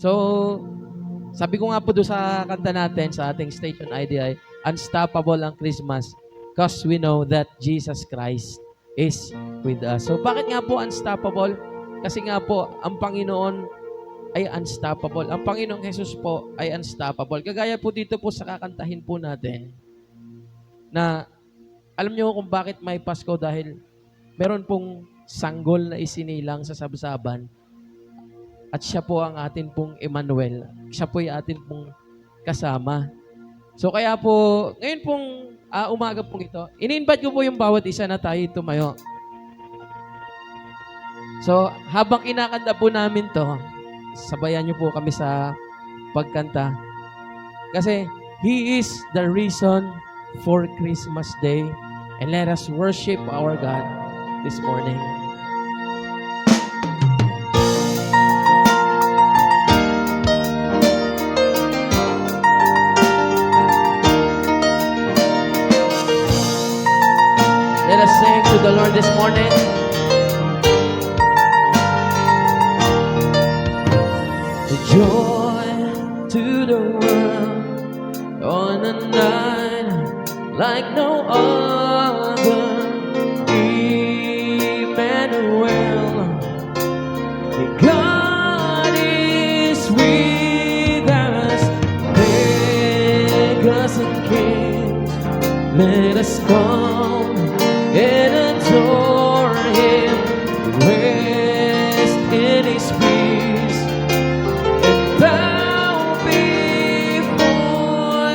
So, sabi ko nga po doon sa kanta natin, sa ating station ID ay, unstoppable ang Christmas because we know that Jesus Christ is with us. So, bakit nga po unstoppable? Kasi nga po, ang Panginoon ay unstoppable. Ang Panginoong Jesus po ay unstoppable. Kagaya po dito po sa kakantahin po natin na alam niyo kung bakit may Pasko dahil meron pong sanggol na isinilang sa sabsaban. At siya po ang atin pong Emmanuel. Siya po yung atin pong kasama. So kaya po, ngayon pong umaga pong ito, ini-invite ko po yung bawat isa na tayo tumayo. So habang kinakanta po namin to, sabayan niyo po kami sa pagkanta. Kasi He is the reason for Christmas Day. And let us worship our God this morning. Let us sing to the Lord this morning. The joy to the world on a night like no other. Emmanuel, God is with us. Beggars and kings, let us come and adore Him, rest in His peace, and bow before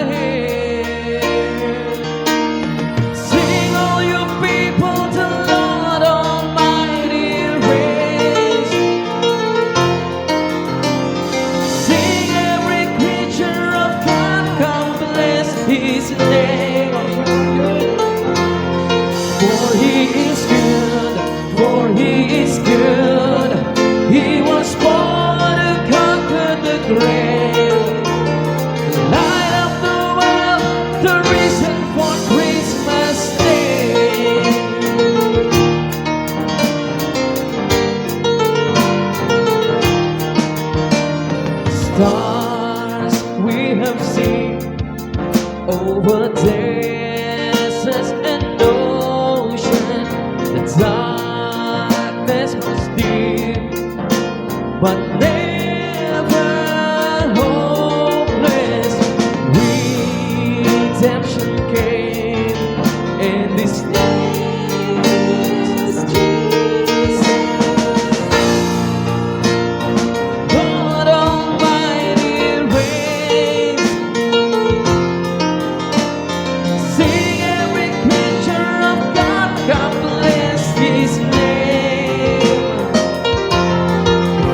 Him. Sing all you people, the Lord Almighty reigns. Sing every creature of God, come bless His name. For He is good, for He is good. He was born to conquer the grave. The light of the world, the reason for Christmas Day. Stars we have seen over deserts and ocean. The darkness was deep, but never hopeless. Redemption came, and this name is Jesus. God Almighty reigns. Sing every creature of God, God bless His name.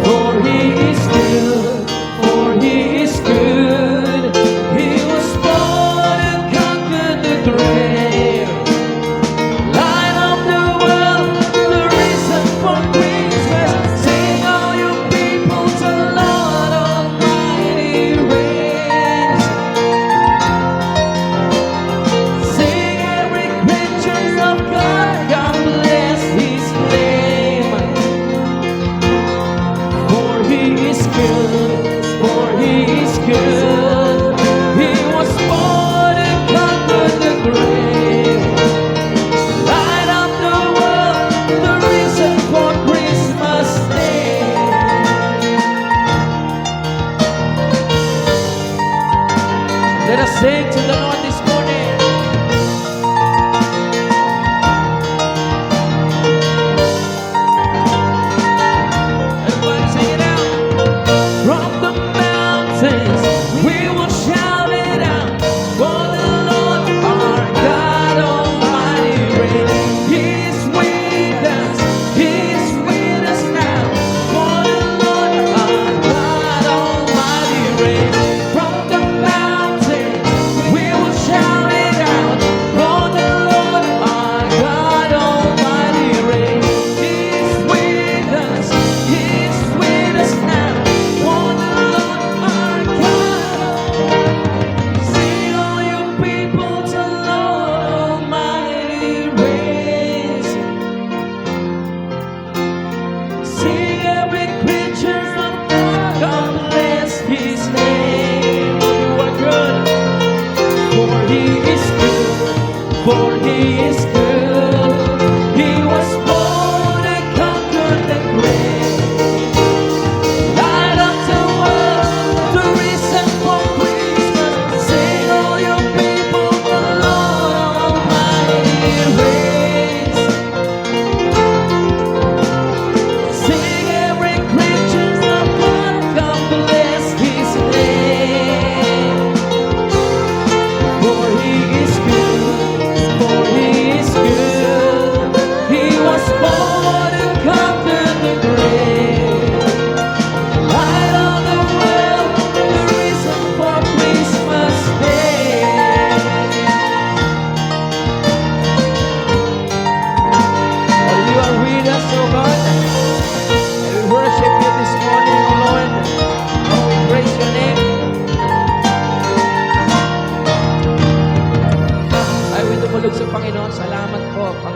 For He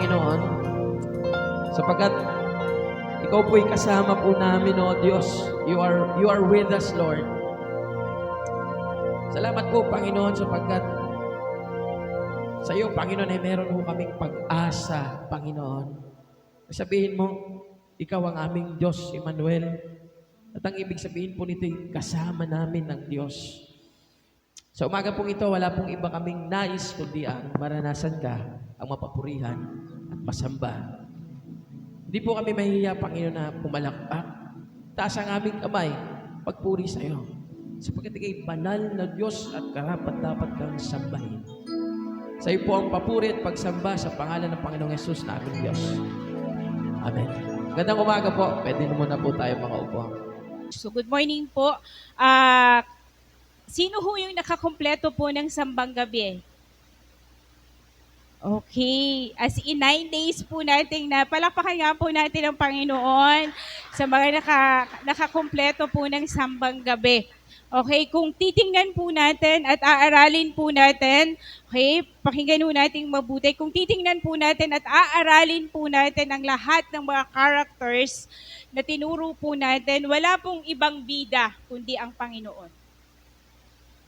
Panginoon, sapagkat Ikaw po'y kasama po namin, O Diyos. You are with us, Lord. Salamat po, Panginoon, sapagkat sa iyo, Panginoon, ay meron po kaming pag-asa, Panginoon. Sabihin mo, Ikaw ang aming Diyos, Emmanuel. At ang ibig sabihin po nito, kasama namin ng Diyos. Sa umaga pong ito, wala pong iba kaming nais, kundi ang maranasan ka, ang mapapurihan at masamba. Hindi po kami mahihiya, Panginoon, na pumalakpak. Taas ang aming kamay, pagpuri sa iyo. Sapagkat ikay banal na Diyos at karapat-dapat kang sambahin. Sa iyo po ang papuri at pagsamba sa pangalan ng Panginoong Yesus na aming Diyos. Amen. Gandang umaga po. Pwede na muna po tayo makaupo. So good morning po. Sino ho yung nakakumpleto po ng sambang gabi? Okay. As in 9 days po natin na palakpakan nga po natin ang Panginoon sa mga nakakumpleto po ng sambang gabi. Okay, kung titingnan po natin at aaralin po natin, okay, pakinggan po natin mabuti. Kung titingnan po natin at aaralin po natin ang lahat ng mga characters na tinuro po natin, wala pong ibang bida kundi ang Panginoon.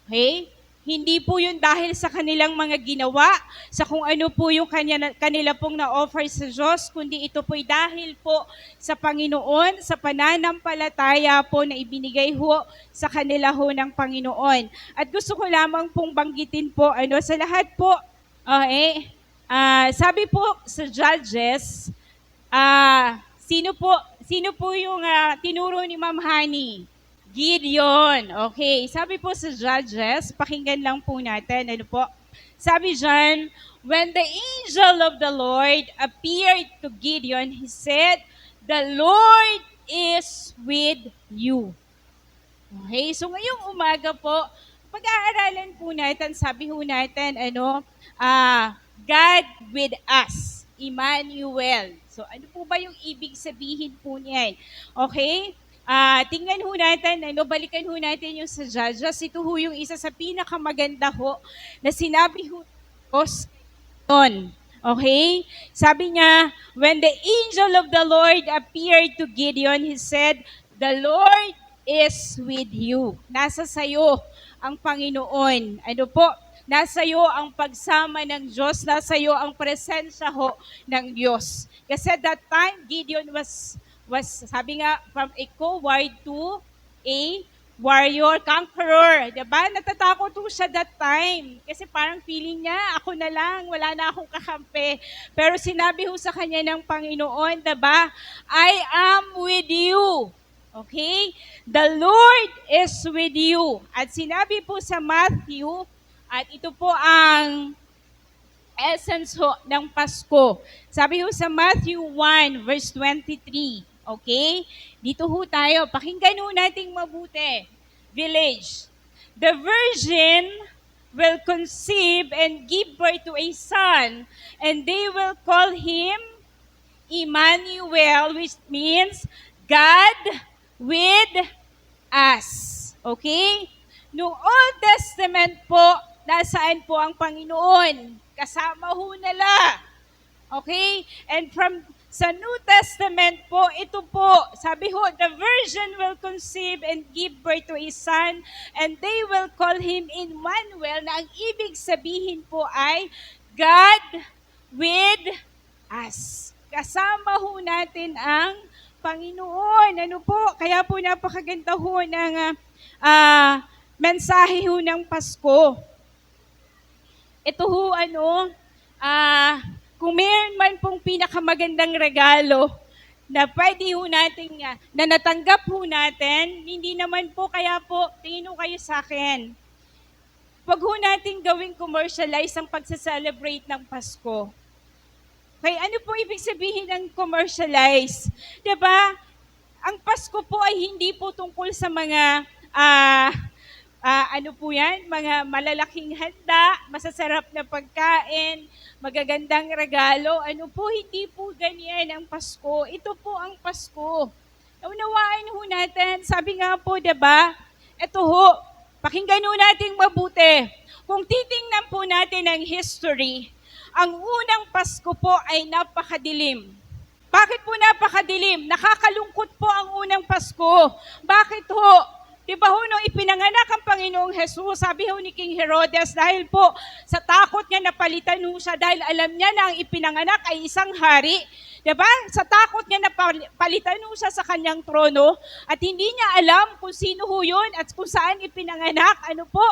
Okay? Hindi po yun dahil sa kanilang mga ginawa, sa kung ano po yung kanila pong na-offer sa Diyos, kundi ito po'y dahil po sa Panginoon, sa pananampalataya po na ibinigay ho sa kanila ho ng Panginoon. At gusto ko lamang pong banggitin po, sa lahat po, sabi po sa Judges, sino po yung tinuro ni Ma'am Honey? Gideon. Okay. Sabi po sa Judges, pakinggan lang po natin. Sabi dyan, when the angel of the Lord appeared to Gideon, he said, the Lord is with you. Okay. So ngayong umaga po, pag-aaralan po natin, sabi po natin, God with us. Emmanuel. So ano po ba yung ibig sabihin po niyan? Okay. Tingnan ho natin, balikan ho natin yung sa Judges. Ito ho yung isa sa pinakamaganda ho na sinabi ho noon. Okay? Sabi niya, when the angel of the Lord appeared to Gideon, he said, the Lord is with you. Nasa sayo ang Panginoon. Nasa iyo ang pagsama ng Diyos, nasa iyo ang presensya ho ng Diyos. Kasi that time, Gideon was sabi nga, from a coward to a warrior, conqueror. Diba? Natatakot po siya that time. Kasi parang feeling niya, ako na lang, wala na akong kakampi. Pero sinabi ho sa kanya ng Panginoon, diba? I am with you. Okay? The Lord is with you. At sinabi po sa Matthew, at ito po ang essence ho ng Pasko. Sabi ho sa Matthew 1, verse 23, okay? Dito ho tayo. Pakinggan ho nating mabuti. Village. The virgin will conceive and give birth to a son, and they will call him Emmanuel, which means God with us. Okay? Noong Old Testament po, nasaan po ang Panginoon? Kasama ho nila. Okay? And sa New Testament po, ito po, sabi ho, the virgin will conceive and give birth to a son, and they will call him Emmanuel, na ang ibig sabihin po ay God with us. Kasama ho natin ang Panginoon. Kaya po napakaganda ho ng mensahe ho ng Pasko. Ito ho, kung mayroon man pong pinakamagandang regalo na pwede ho natin, na natanggap ho natin, hindi naman po, kaya po, tingin ho kayo sa akin. Huwag ho natin gawing commercialize ang pagsa-celebrate ng Pasko. Okay, ano po ibig sabihin ng commercialize? Diba? Ang Pasko po ay hindi po tungkol sa mga mga malalaking handa, masasarap na pagkain, magagandang regalo. Hindi po ganyan ang Pasko. Ito po ang Pasko. Naunawaan ho natin, sabi nga po, diba? Ito ho, pakinggan ho natin mabuti. Kung titingnan po natin ang history, ang unang Pasko po ay napakadilim. Bakit po napakadilim? Nakakalungkot po ang unang Pasko. Bakit ho? Diba ho, nung ipinanganak ang Panginoong Jesus, sabi ho ni King Herodes, dahil po sa takot niya napalitan ho siya, dahil alam niya na ang ipinanganak ay isang hari. Diba? Sa takot niya napalitan ho siya sa kanyang trono, at hindi niya alam kung sino ho yun at kung saan ipinanganak. Ano po?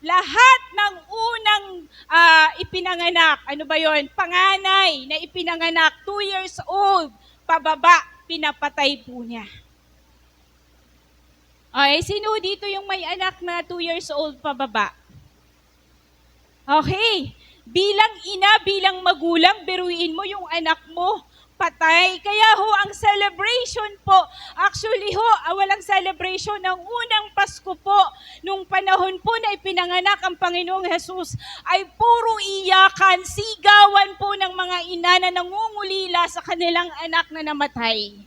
Lahat ng unang ipinanganak, ano ba yun? Panganay na ipinanganak, 2 years old, pababa, pinapatay po niya. Okay, sino dito yung may anak na 2 years old pababa? Okay, bilang ina, bilang magulang, biruin mo yung anak mo, patay. Kaya ho, ang celebration po, actually ho, walang celebration ng unang Pasko po, nung panahon po na ipinanganak ang Panginoong Jesus, ay puro iyakan, sigawan po ng mga ina na nangungulila sa kanilang anak na namatay.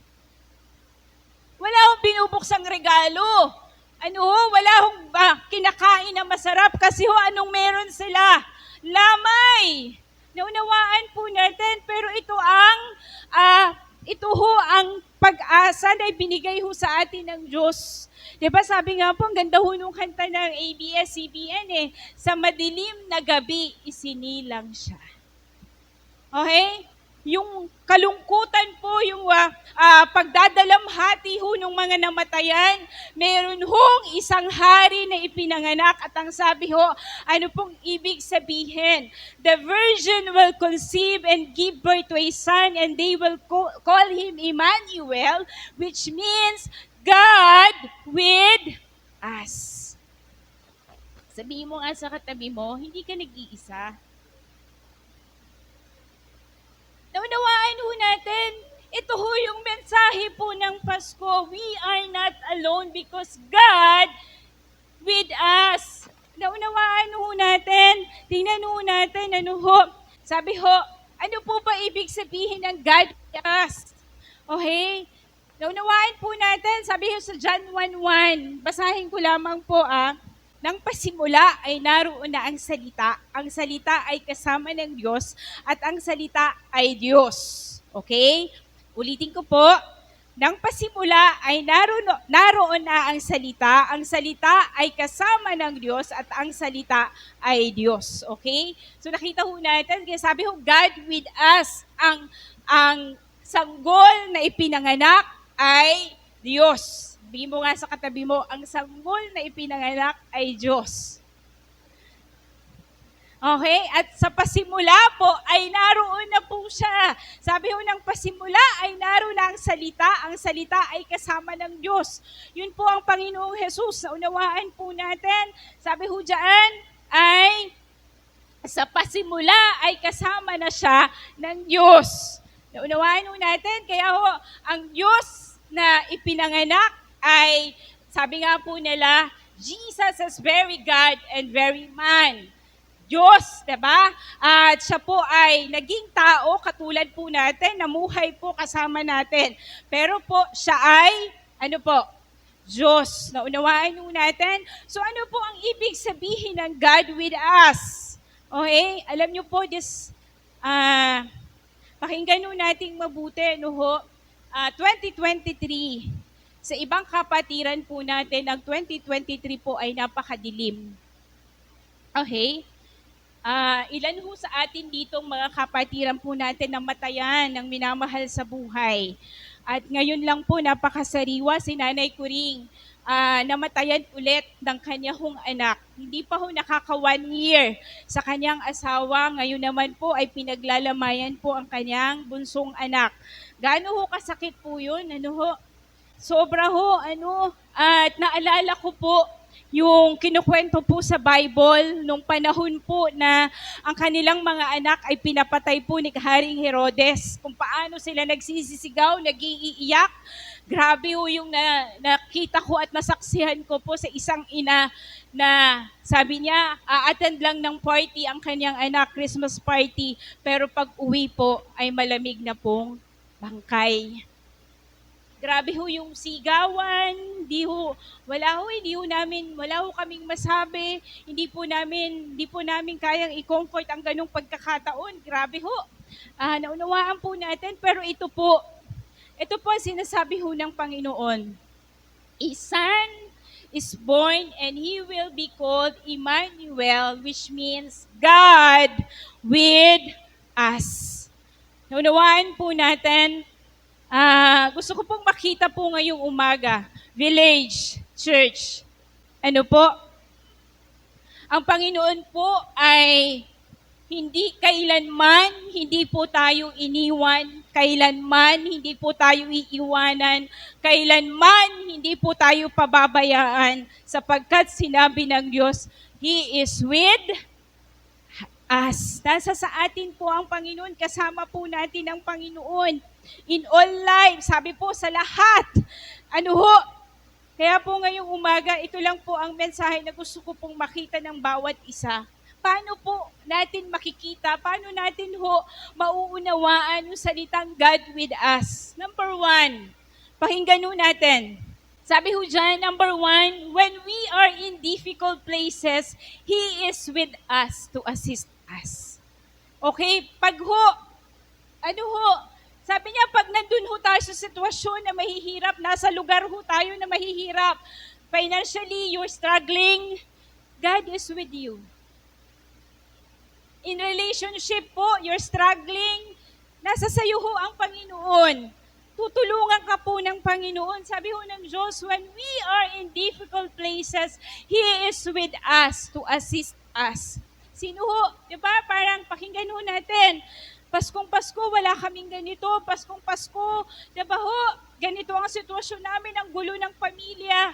Wala akong binubuksang regalo. Wala akong kinakain na masarap kasi ho, anong meron sila? Lamay. Naunawaan po natin, pero ito ang pag-asa na ibinigay ho sa atin ng Diyos. Diba sabi nga po, ang ganda ho nung kanta ng ABS-CBN sa madilim na gabi, isinilang siya. Okay? Yung kalungkutan po, yung pagdadalamhati ho ng mga namatayan, meron hong isang hari na ipinanganak, at ang sabi ho, ano pong ibig sabihin? The virgin will conceive and give birth to a son, and they will call him Emmanuel, which means God with us. Sabihin mo nga sa katabi mo, hindi ka nag-iisa. Naunawaan ho natin, ito ho yung mensahe po ng Pasko. We are not alone because God with us. Naunawaan ho natin, tingnan ho natin, sabi ho, ano po ba ibig sabihin ng God with us? Okay? Naunawaan po natin, sabi ho sa John 1:1, basahin ko lamang po Nang pasimula ay naroon na ang salita ay kasama ng Diyos, at ang salita ay Diyos. Okay? Ulitin ko po, nang pasimula ay naroon na ang salita ay kasama ng Diyos, at ang salita ay Diyos. Okay? So nakita ho natin, sabi ho, God with us, ang sanggol na ipinanganak ay Diyos. Sabihin mo nga sa katabi mo, ang sanggol na ipinanganak ay Diyos. Okay? At sa pasimula po, ay naroon na po siya. Sabi ho ng pasimula, ay naroon na ang salita ay kasama ng Diyos. Yun po ang Panginoong Jesus. Naunawaan po natin, sabi ho dyan, ay sa pasimula ay kasama na siya ng Diyos. Naunawaan ho natin, kaya ho, ang Diyos na ipinanganak ay, sabi nga po nila, Jesus is very God and very man. Diyos, diba? At siya po ay naging tao, katulad po natin, namuhay po kasama natin. Pero po, siya ay, Diyos. Naunawaan natin. So ano po ang ibig sabihin ng God with us? Okay? Alam niyo po, pakinggan nating mabuti, 2023, sa ibang kapatiran po natin, ang 2023 po ay napakadilim. Okay? Ilan ho sa atin ditong mga kapatiran po natin na matayan ng minamahal sa buhay. At ngayon lang po, napakasariwa si Nanay Kuring, namatayan ulit ng kanya hong anak. Hindi pa ho nakaka 1 year sa kanyang asawa. Ngayon naman po ay pinaglalamayan po ang kanyang bunsong anak. Gaano ho kasakit po yun? Sobra ho, at naalala ko po yung kinukwento po sa Bible nung panahon po na ang kanilang mga anak ay pinapatay po ni Haring Herodes. Kung paano sila nagsisisigaw, nag-iiyak. Grabe ho yung nakita ko at nasaksihan ko po sa isang ina na sabi niya, a-attend lang ng party ang kanyang anak, Christmas party, pero pag uwi po ay malamig na pong bangkay. Grabe ho yung sigawan, wala ho kaming masabi, hindi po namin kayang i-comfort ang ganong pagkakataon. Grabe ho. Naunawaan po natin, pero ito po ang sinasabi ho ng Panginoon. A son is born and he will be called Emmanuel, which means God with us. Naunawaan po natin. Gusto ko pong makita po ngayong umaga, Village Church. Ano po? Ang Panginoon po ay hindi po tayo iniwan, kailanman hindi po tayo iiwanan, kailanman hindi po tayo pababayaan, sapagkat sinabi ng Diyos, He is with us. Nasa sa atin po ang Panginoon, kasama po natin ang Panginoon. In all life, sabi po sa lahat. Kaya po ngayong umaga, ito lang po ang mensahe na gusto ko pong makita ng bawat isa. Paano po natin makikita, paano natin mauunawaan yung salitang God with us? Number 1, pakinggan natin. Sabi dyan, number 1, when we are in difficult places, He is with us to assist us. Okay, sabi niya, pag nandun tayo sa sitwasyon na mahihirap, nasa lugar tayo na mahihirap, financially, you're struggling, God is with you. In relationship po, you're struggling, nasa sayo ang Panginoon. Tutulungan ka po ng Panginoon. Sabi ng Diyos, when we are in difficult places, He is with us to assist us. Sino diba? Parang pakinggan natin. Paskong Pasko, wala kaming ganito. Paskong Pasko, diba ganito ang sitwasyon namin, ang gulo ng pamilya.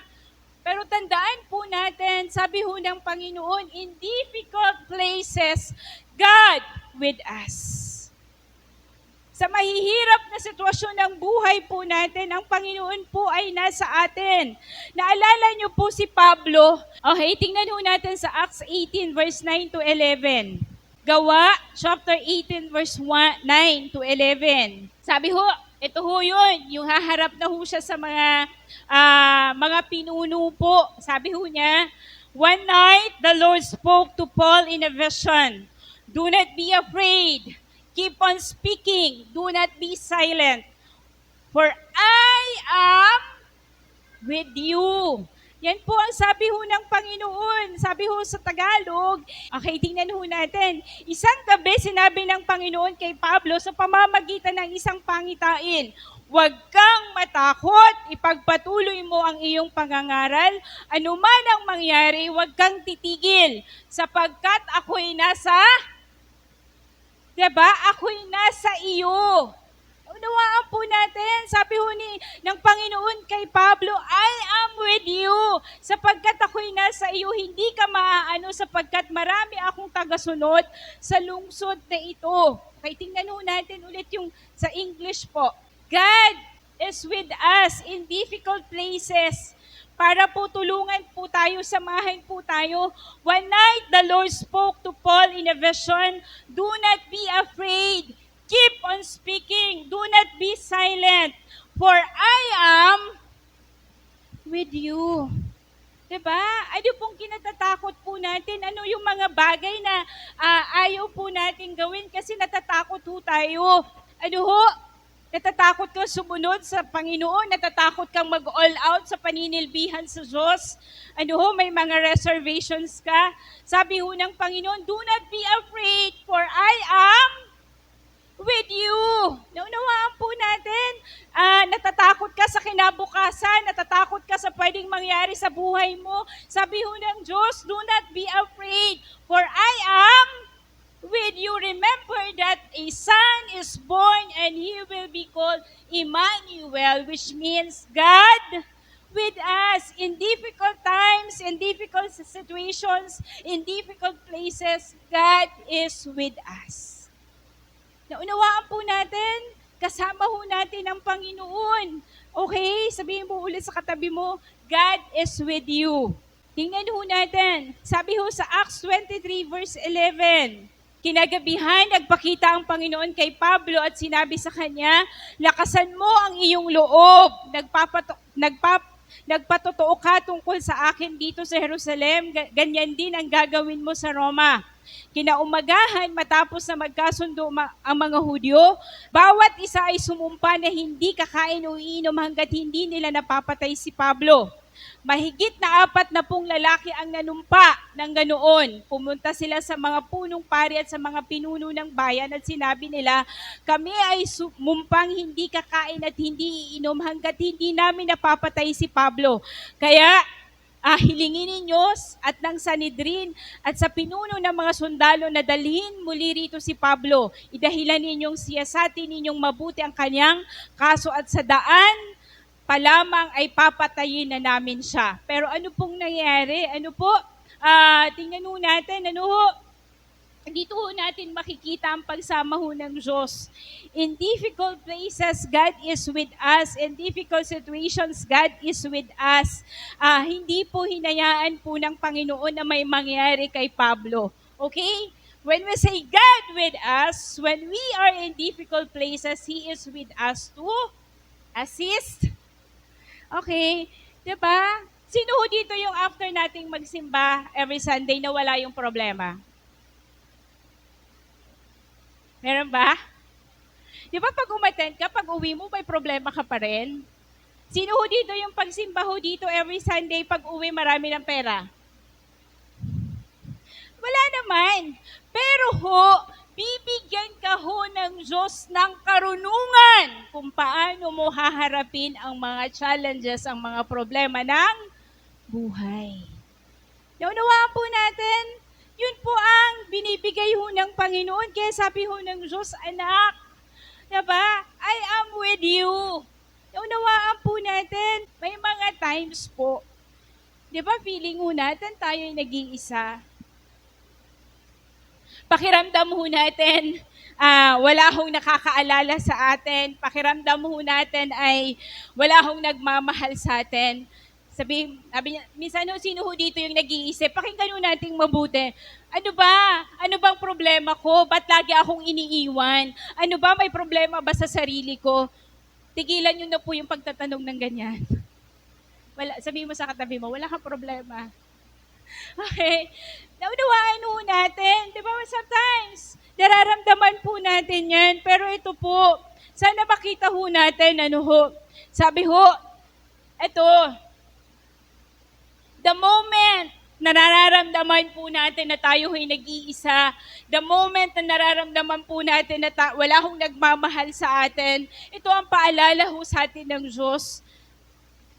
Pero tandaan po natin, sabi ng Panginoon, in difficult places, God with us. Sa mahihirap na sitwasyon ng buhay po natin, ang Panginoon po ay nasa atin. Naalala niyo po si Pablo? Okay, tingnan natin sa Acts 18 verse 9 to 11. Gawa, chapter 18 verse 9 to 11. Sabi ito yun, yung haharap na siya sa mga pinuno po. Sabi niya, one night the Lord spoke to Paul in a vision. Do not be afraid. Keep on speaking. Do not be silent. For I am with you. Yan po ang sabi ng Panginoon. Sabi sa Tagalog. Okay, tingnan natin. Isang gabi sinabi ng Panginoon kay Pablo sa pamamagitan ng isang pangitain. Huwag kang matakot, ipagpatuloy mo ang iyong pangangaral. Ano man ang mangyari, huwag kang titigil. Sapagkat ako'y nasa iyo. Unawaan po natin, sabi ng Panginoon kay Pablo, I am with you, sapagkat ako'y nasa iyo, hindi ka maaano, sapagkat marami akong tagasunod sa lungsod na ito. Okay, tingnan natin ulit yung sa English po. God is with us in difficult places, para po tulungan po tayo, samahan po tayo. One night, the Lord spoke to Paul in a vision, do not be afraid. Keep on speaking. Do not be silent. For I am with you. Diba? Ano pong kinatatakot po natin? Ano yung mga bagay na ayaw po natin gawin kasi natatakot tayo? Natatakot kang sumunod sa Panginoon, natatakot kang mag-all out sa paninilbihan sa Diyos. May mga reservations ka. Sabi ng Panginoon, do not be afraid, for I am with you. Naunawaan po natin, natatakot ka sa kinabukasan, natatakot ka sa pwedeng mangyari sa buhay mo. Sabi ng Diyos, do not be afraid, for I am with you. Remember that a son is born and he will be called Emmanuel, which means God with us in difficult times, in difficult situations, in difficult places. God is with us. Naunawaan po natin, kasama natin ang Panginoon. Okay, sabihin mo ulit sa katabi mo, God is with you. Tingnan natin, sabi sa Acts 23 verse 11, Kinagabihan, nagpakita ang Panginoon kay Pablo at sinabi sa kanya, lakasan mo ang iyong loob. Nagpatotoo ka tungkol sa akin dito sa Jerusalem, ganyan din ang gagawin mo sa Roma. Kinaumagahan, matapos na magkasundo ang mga Hudyo, bawat isa ay sumumpa na hindi kakain o iinom hanggat hindi nila napapatay si Pablo. Mahigit na 40 lalaki ang nanumpa ng ganoon. Pumunta sila sa mga punong pari at sa mga pinuno ng bayan at sinabi nila, kami ay sumumpang hindi kakain at hindi iinom hanggat hindi namin napapatay si Pablo. Kaya hilingin ninyo at ng Sanhedrin at sa pinuno ng mga sundalo na dalhin muli rito si Pablo. Idahilan ninyong siyasatin ninyong mabuti ang kanyang kaso at sa daan pa lamang ay papatayin na namin siya. Pero ano pong nangyari? Ano po? Tingnan ho natin. Dito ho natin makikita ang pagsama ho ng Diyos. In difficult places, God is with us. In difficult situations, God is with us. Hindi po hinayaan po ng Panginoon na may mangyari kay Pablo. Okay? When we say God with us, when we are in difficult places, He is with us to assist. Okay? Diba? Sino ho dito yung after nating magsimba every Sunday na wala yung problema? Meron ba? Di ba pag umattend ka, pag uwi mo, may problema ka pa rin? Sino ho dito yung pagsimba ho dito every Sunday, pag uwi marami ng pera? Wala naman. Pero ho, bibigyan ka ho ng Diyos ng karunungan kung paano mo haharapin ang mga challenges, ang mga problema ng buhay. Naunawaan po natin, yun po ang binibigay ho ng Panginoon. Kaya sabi ho ng Diyos, anak, diba? I am with you. Naunawaan po natin, may mga times po, diba feeling ho natin tayo ay nag-iisa. Pakiramdam ho natin, wala hong nakakaalala sa atin. Pakiramdam ho natin ay wala hong nagmamahal sa atin. Sabi niya, minsan sino ho dito yung nag-iisip? Pakinggan ho nating mabuti. Ano ba? Ano bang problema ko? Ba't lagi akong iniiwan? Ano ba? May problema ba sa sarili ko? Tigilan nyo na po yung pagtatanong ng ganyan. Sabi mo sa katabi mo, wala kang problema. Okay? Naunawaan ho natin. Di ba? Sometimes, nararamdaman po natin yan. Pero ito po, sana makita ho natin, sabi ho, ito, the moment na nararamdaman po natin na tayo ay nag-iisa, the moment na nararamdaman po natin na wala hong nagmamahal sa atin, ito ang paalala ho sa atin ng Diyos.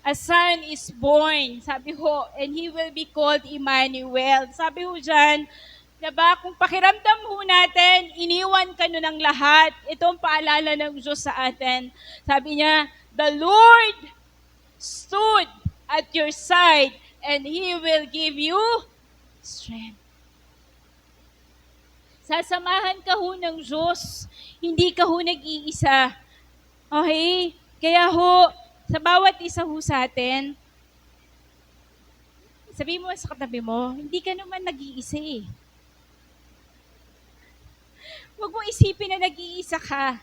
A son is born, sabi ho, and he will be called Emmanuel. Sabi ho dyan, diba, kung pakiramdam ho natin, iniwan ka nun ng lahat, ito ang paalala ng Diyos sa atin. Sabi niya, the Lord stood at your side, and He will give you strength. Sasamahan ka ho ng Diyos, hindi ka ho nag-iisa. Okay? Kaya ho, sa bawat isa ho sa atin, sabi mo sa katabi mo, hindi ka naman nag-iisa eh. Huwag mong isipin na nag-iisa ka.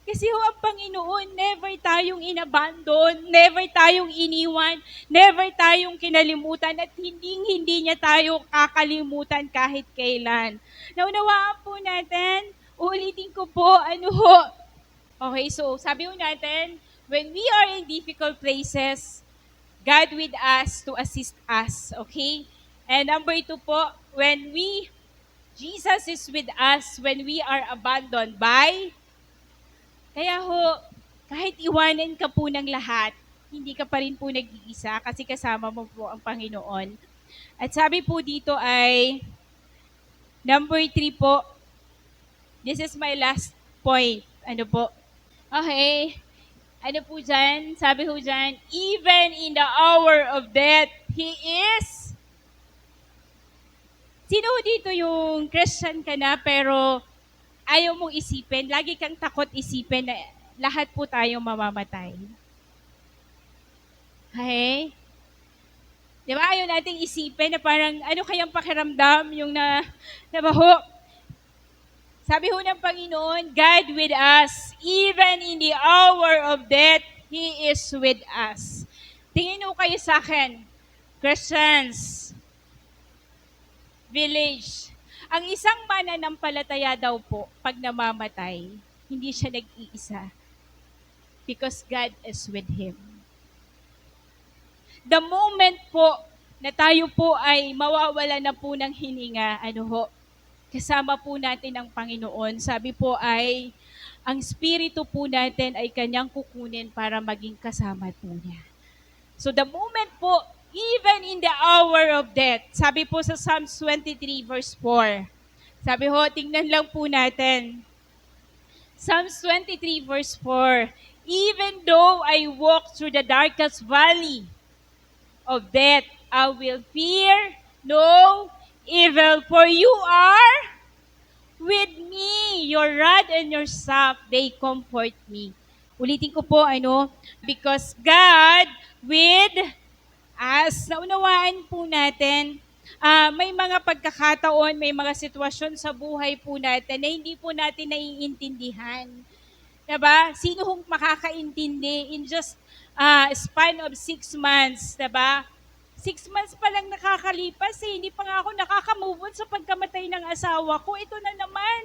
Kasi ho, ang Panginoon, never tayong inabandon, never tayong iniwan, never tayong kinalimutan, at hindi niya tayo kakalimutan kahit kailan. Naunawaan po natin, ulitin ko po, Okay, so sabi ho natin, when we are in difficult places, God with us to assist us, okay? And number 2 po, Jesus is with us when we are abandoned by. Kaya ho, kahit iwanan ka po ng lahat, hindi ka pa rin po nag-iisa kasi kasama mo po ang Panginoon. At sabi po dito ay, number 3 po, this is my last point. Okay. Ano po dyan? Sabi ho dyan, even in the hour of death, He is. Sino dito yung Christian ka na pero ayaw mong isipin, lagi kang takot isipin na lahat po tayo mamamatay? Okay? Di ba? Ayaw nating isipin na parang ano kayang pakiramdam yung diba ho? Sabi ho ng Panginoon, God with us, even in the hour of death, He is with us. Tingin ho kayo sa akin, Christians, village. Ang isang mananampalataya daw po, pag namamatay, hindi siya nag-iisa. Because God is with him. The moment po na tayo po ay mawawala na po ng hininga, kasama po natin ang Panginoon. Sabi po ay, ang spirito po natin ay kanyang kukunin para maging kasama po niya. So the moment po, even in the hour of death, sabi po sa Psalms 23 verse 4, sabi ho, tingnan lang po natin. Psalms 23 verse 4, even though I walk through the darkest valley of death, I will fear no evil, for you are with me. Your rod and your staff, they comfort me. Ulitin ko po, because God with us, naunawaan po natin, may mga pagkakataon, may mga sitwasyon sa buhay po natin na hindi po natin naiintindihan. Diba? Sino hong makakaintindi in just span of 6 months, diba? 6 months pa lang nakakalipas, hindi pa nga ako nakaka-move on sa pagkamatay ng asawa ko. Ito na naman,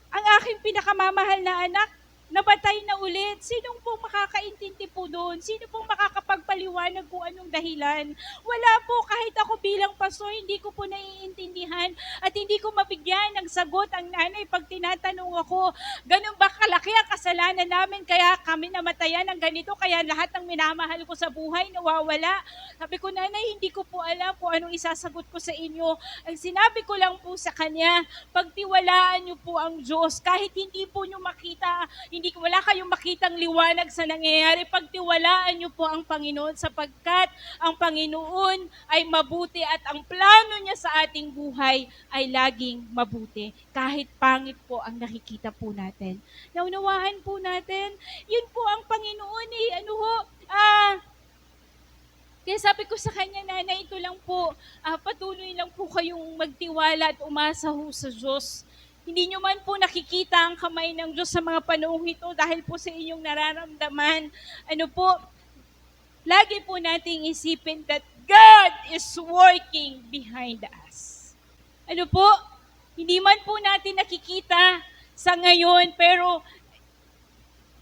ang aking pinakamamahal na anak, nabatay na ulit. Sinong pong makakaintindi po doon? Sino pong makakapagpaliwanag kung anong dahilan? Wala po, kahit ako bilang pastor, hindi ko po naiintindihan at hindi ko mabigyan ng sagot ang nanay pag tinatanong ako, ganun ba kalaki ang kasalanan namin kaya kami namatayan ng ganito, kaya lahat ng minamahal ko sa buhay nawawala? Sabi ko, nanay, hindi ko po alam kung anong isasagot ko sa inyo. Ang sinabi ko lang po sa kanya, pagtiwalaan niyo po ang Diyos, kahit hindi po niyo makita, wala kayong makitang liwanag sa nangyayari, pagtiwalaan niyo po ang Panginoon sapagkat ang Panginoon ay mabuti at ang plano niya sa ating buhay ay laging mabuti. Kahit pangit po ang nakikita po natin. Naunawaan po natin, yun po ang Panginoon kaya sabi ko sa kanya, nanay, ito lang po, patuloy lang po kayong magtiwala at umasa ho sa Diyos. Hindi nyo man po nakikita ang kamay ng Diyos sa mga panahong ito dahil po sa inyong nararamdaman. Lagi po nating isipin that God is working behind us. Hindi man po natin nakikita sa ngayon, pero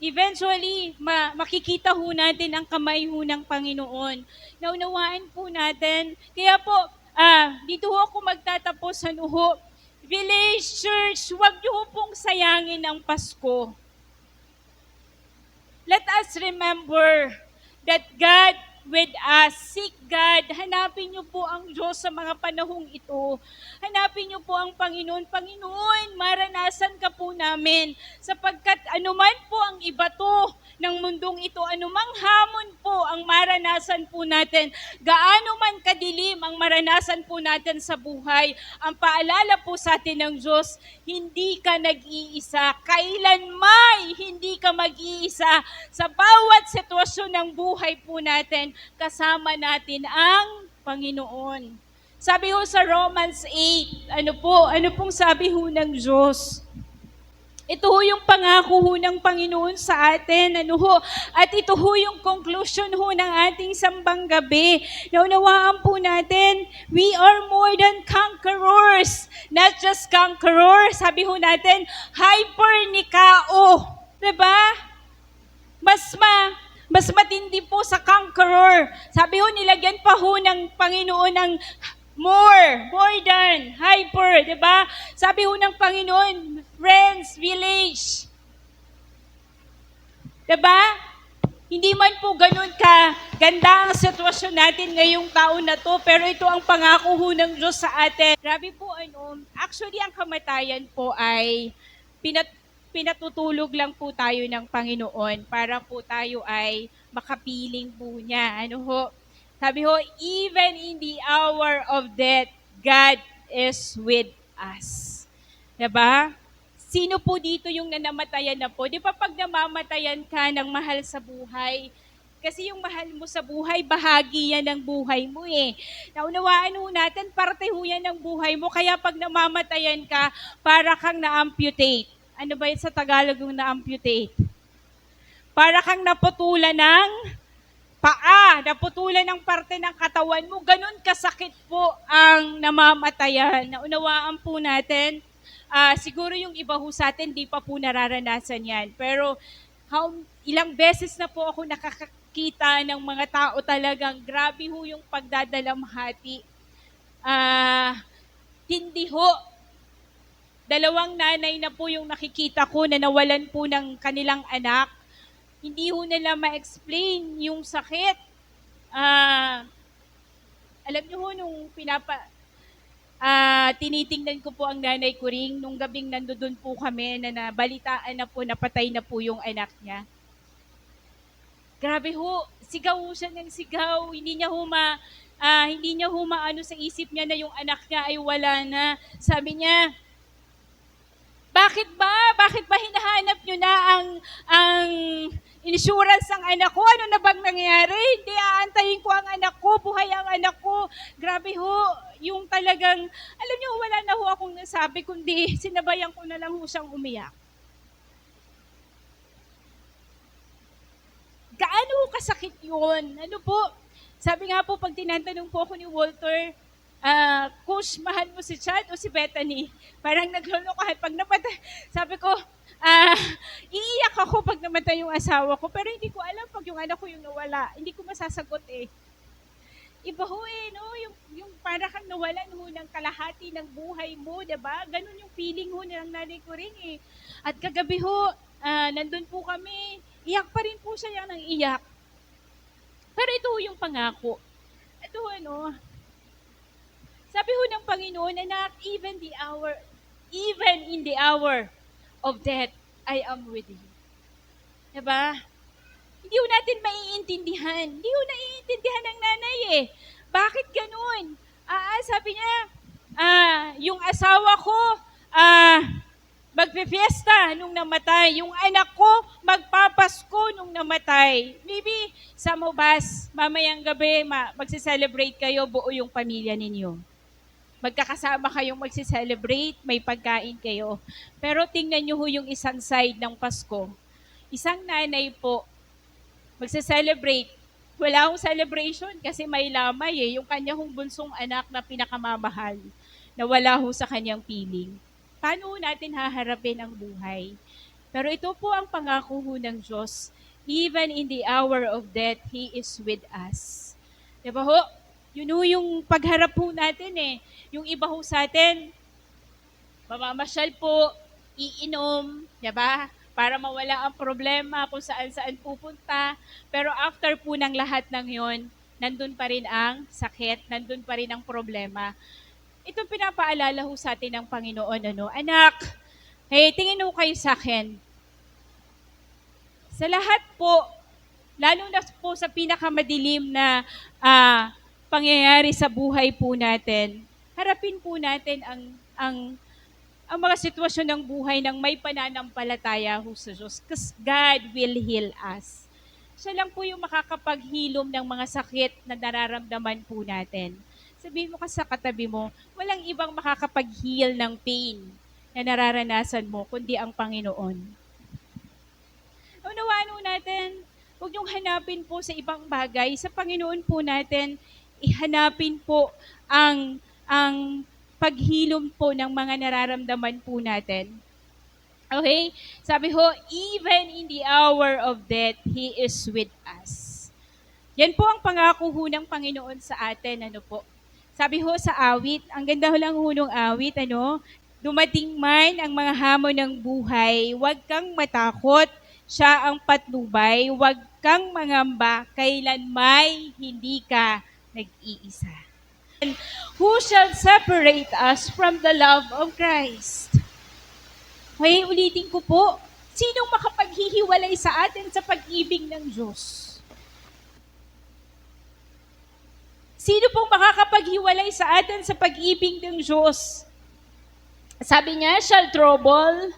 eventually, makikita ho natin ang kamay ho ng Panginoon. Naunawaan po natin. Kaya po, dito ho ako magtatapos, Village Church, huwag niyo pong sayangin ang Pasko. Let us remember that God with us. Seek God. Hanapin niyo po ang Diyos sa mga panahong ito. Hanapin niyo po ang Panginoon. Panginoon, maranasan ka po namin sapagkat anuman po ang ibato ng mundong ito, anumang hamon po ang maranasan po natin, gaano man kadilim ang maranasan po natin sa buhay, ang paalala po sa atin ng Diyos, hindi ka nag-iisa. Kailanmay hindi ka mag-iisa. Sa bawat sitwasyon ng buhay po natin, kasama natin ang Panginoon. Sabi ho sa Romans 8, ano pong sabi ho ng Diyos? Ito ho yung pangako ho ng Panginoon sa atin. At ito ho yung conclusion ho ng ating sambang gabi. Naunawaan po natin, we are more than conquerors. Not just conquerors. Sabi ho natin, hypernikao. Diba? Mas matindi po sa conqueror. Sabi ho, nilagyan pa ho ng Panginoon ng more than, hyper, diba? Sabi ho ng Panginoon, friends, village. Diba? Hindi man po ganun ka ganda ang sitwasyon natin ngayong taon na to, pero ito ang pangako ho ng Diyos sa atin. Grabe po, actually ang kamatayan po ay pinatutulog lang po tayo ng Panginoon para po tayo ay makapiling po niya. Sabi ho, even in the hour of death, God is with us. Diba? Sino po dito yung nanamatayan na po? Di ba pag namamatayan ka ng mahal sa buhay, Kasi yung mahal mo sa buhay, bahagi yan ng buhay mo eh. Naunawaan ho natin, parte ho yan ng buhay mo. Kaya pag namamatayan ka, para kang na-amputate. Ano ba yun sa Tagalog yung na-amputate? Para kang naputulan ng paa, naputulan ng parte ng katawan mo. Ganun kasakit po ang namamatayan. Naunawaan po natin. Siguro yung iba ho sa atin, di pa po nararanasan yan. Pero ilang beses na po ako nakakita ng mga tao talagang grabe ho yung pagdadalamhati. Hindi ho. 2 nanay na po yung nakikita ko na nawalan po ng kanilang anak. Hindi ho nila ma-explain yung sakit. Alam niyo ho, nung tinitingnan ko po ang nanay ko ring, nung gabing nandoon po kami na nabalitaan na po, napatay na po yung anak niya. Grabe ho, sigaw siya ng sigaw. Hindi niya ho maano sa isip niya na yung anak niya ay wala na. Sabi niya, bakit ba hinahanap niyo na ang insurance ng anak ko? Ano na bang nangyari? Hindi, aantayin ko ang anak ko, buhay ang anak ko. Grabe ho, yung talagang, alam niyo, wala na ho akong nasabi, kundi sinabayan ko na lang ho siyang umiyak. Gaano ho kasakit yun? Ano po? Sabi nga po, pag tinatanong po ako ni Walter, Coach, mahal mo si Chad o si Bethany? Parang naglulukohan. Pag namatay, sabi ko, iiyak ako pag namatay yung asawa ko, pero hindi ko alam pag yung anak ko yung nawala. Hindi ko masasagot eh. Iba ho eh, no? Yung para kang nawalan ho ng kalahati ng buhay mo, diba? Ganun yung feeling ho ng nanay ko rin eh. At kagabi ho, nandun po kami, iyak pa rin po siya ng iyak. Pero ito ho yung pangako. Ito ano, sabi ho ng Panginoon, anak, even in the hour of death, I am with you. Diba? Hindi ho natin maiintindihan. Hindi ho naiintindihan ng nanay eh. Bakit ganun? Sabi niya, yung asawa ko, magpe-fiesta nung namatay. Yung anak ko, magpapasko nung namatay. Maybe, some of us, mamayang gabi, magse-celebrate kayo, buo yung pamilya ninyo. Magkakasama kayong magse-celebrate, may pagkain kayo. Pero tingnan nyo ho yung isang side ng Pasko. Isang nanay po, magse-celebrate. Wala akong celebration kasi may lamay eh. Yung kanya hong bunsong anak na pinakamamahal na wala ho sa kanyang piling. Paano natin haharapin ang buhay? Pero ito po ang pangako ho ng Diyos. Even in the hour of death, He is with us. Diba ho? Yun ho yung pagharap ho natin eh. Yung iba ho sa atin, mamamasyal po, iinom, diba? Para mawala ang problema kung saan-saan pupunta. Pero after po ng lahat ng yon, nandun pa rin ang sakit, nandun pa rin ang problema. Ito pinapaalala ho sa atin ng Panginoon, anak, hey, tingin ho kayo sa akin. Sa lahat po, lalo na po sa pinakamadilim na pangyayari sa buhay po natin, harapin po natin ang mga sitwasyon ng buhay ng may pananampalataya ho sa Diyos. Because God will heal us. Siya lang po yung makakapaghilom ng mga sakit na nararamdaman po natin. Sabihin mo ka sa katabi mo, walang ibang makakapag-heal ng pain na nararanasan mo, kundi ang Panginoon. Unawaan po natin, huwag niyong hanapin po sa ibang bagay. Sa Panginoon po natin, ihanapin po ang paghilom po ng mga nararamdaman po natin. Okay? Sabi ho, even in the hour of death, He is with us. Yan po ang pangako ho ng Panginoon sa atin. Sabi ho sa awit, ang ganda ho lang ho ng awit, dumating man ang mga hamon ng buhay, huwag kang matakot, siya ang patnubay, huwag kang mangamba, kailanmay hindi ka nag-iisa. And who shall separate us from the love of Christ? Okay, ulitin ko po, sinong makapaghihiwalay sa atin sa pag-ibig ng Diyos? Sino pong makakapaghiwalay sa atin sa pag-ibig ng Diyos? Sabi niya, shall trouble,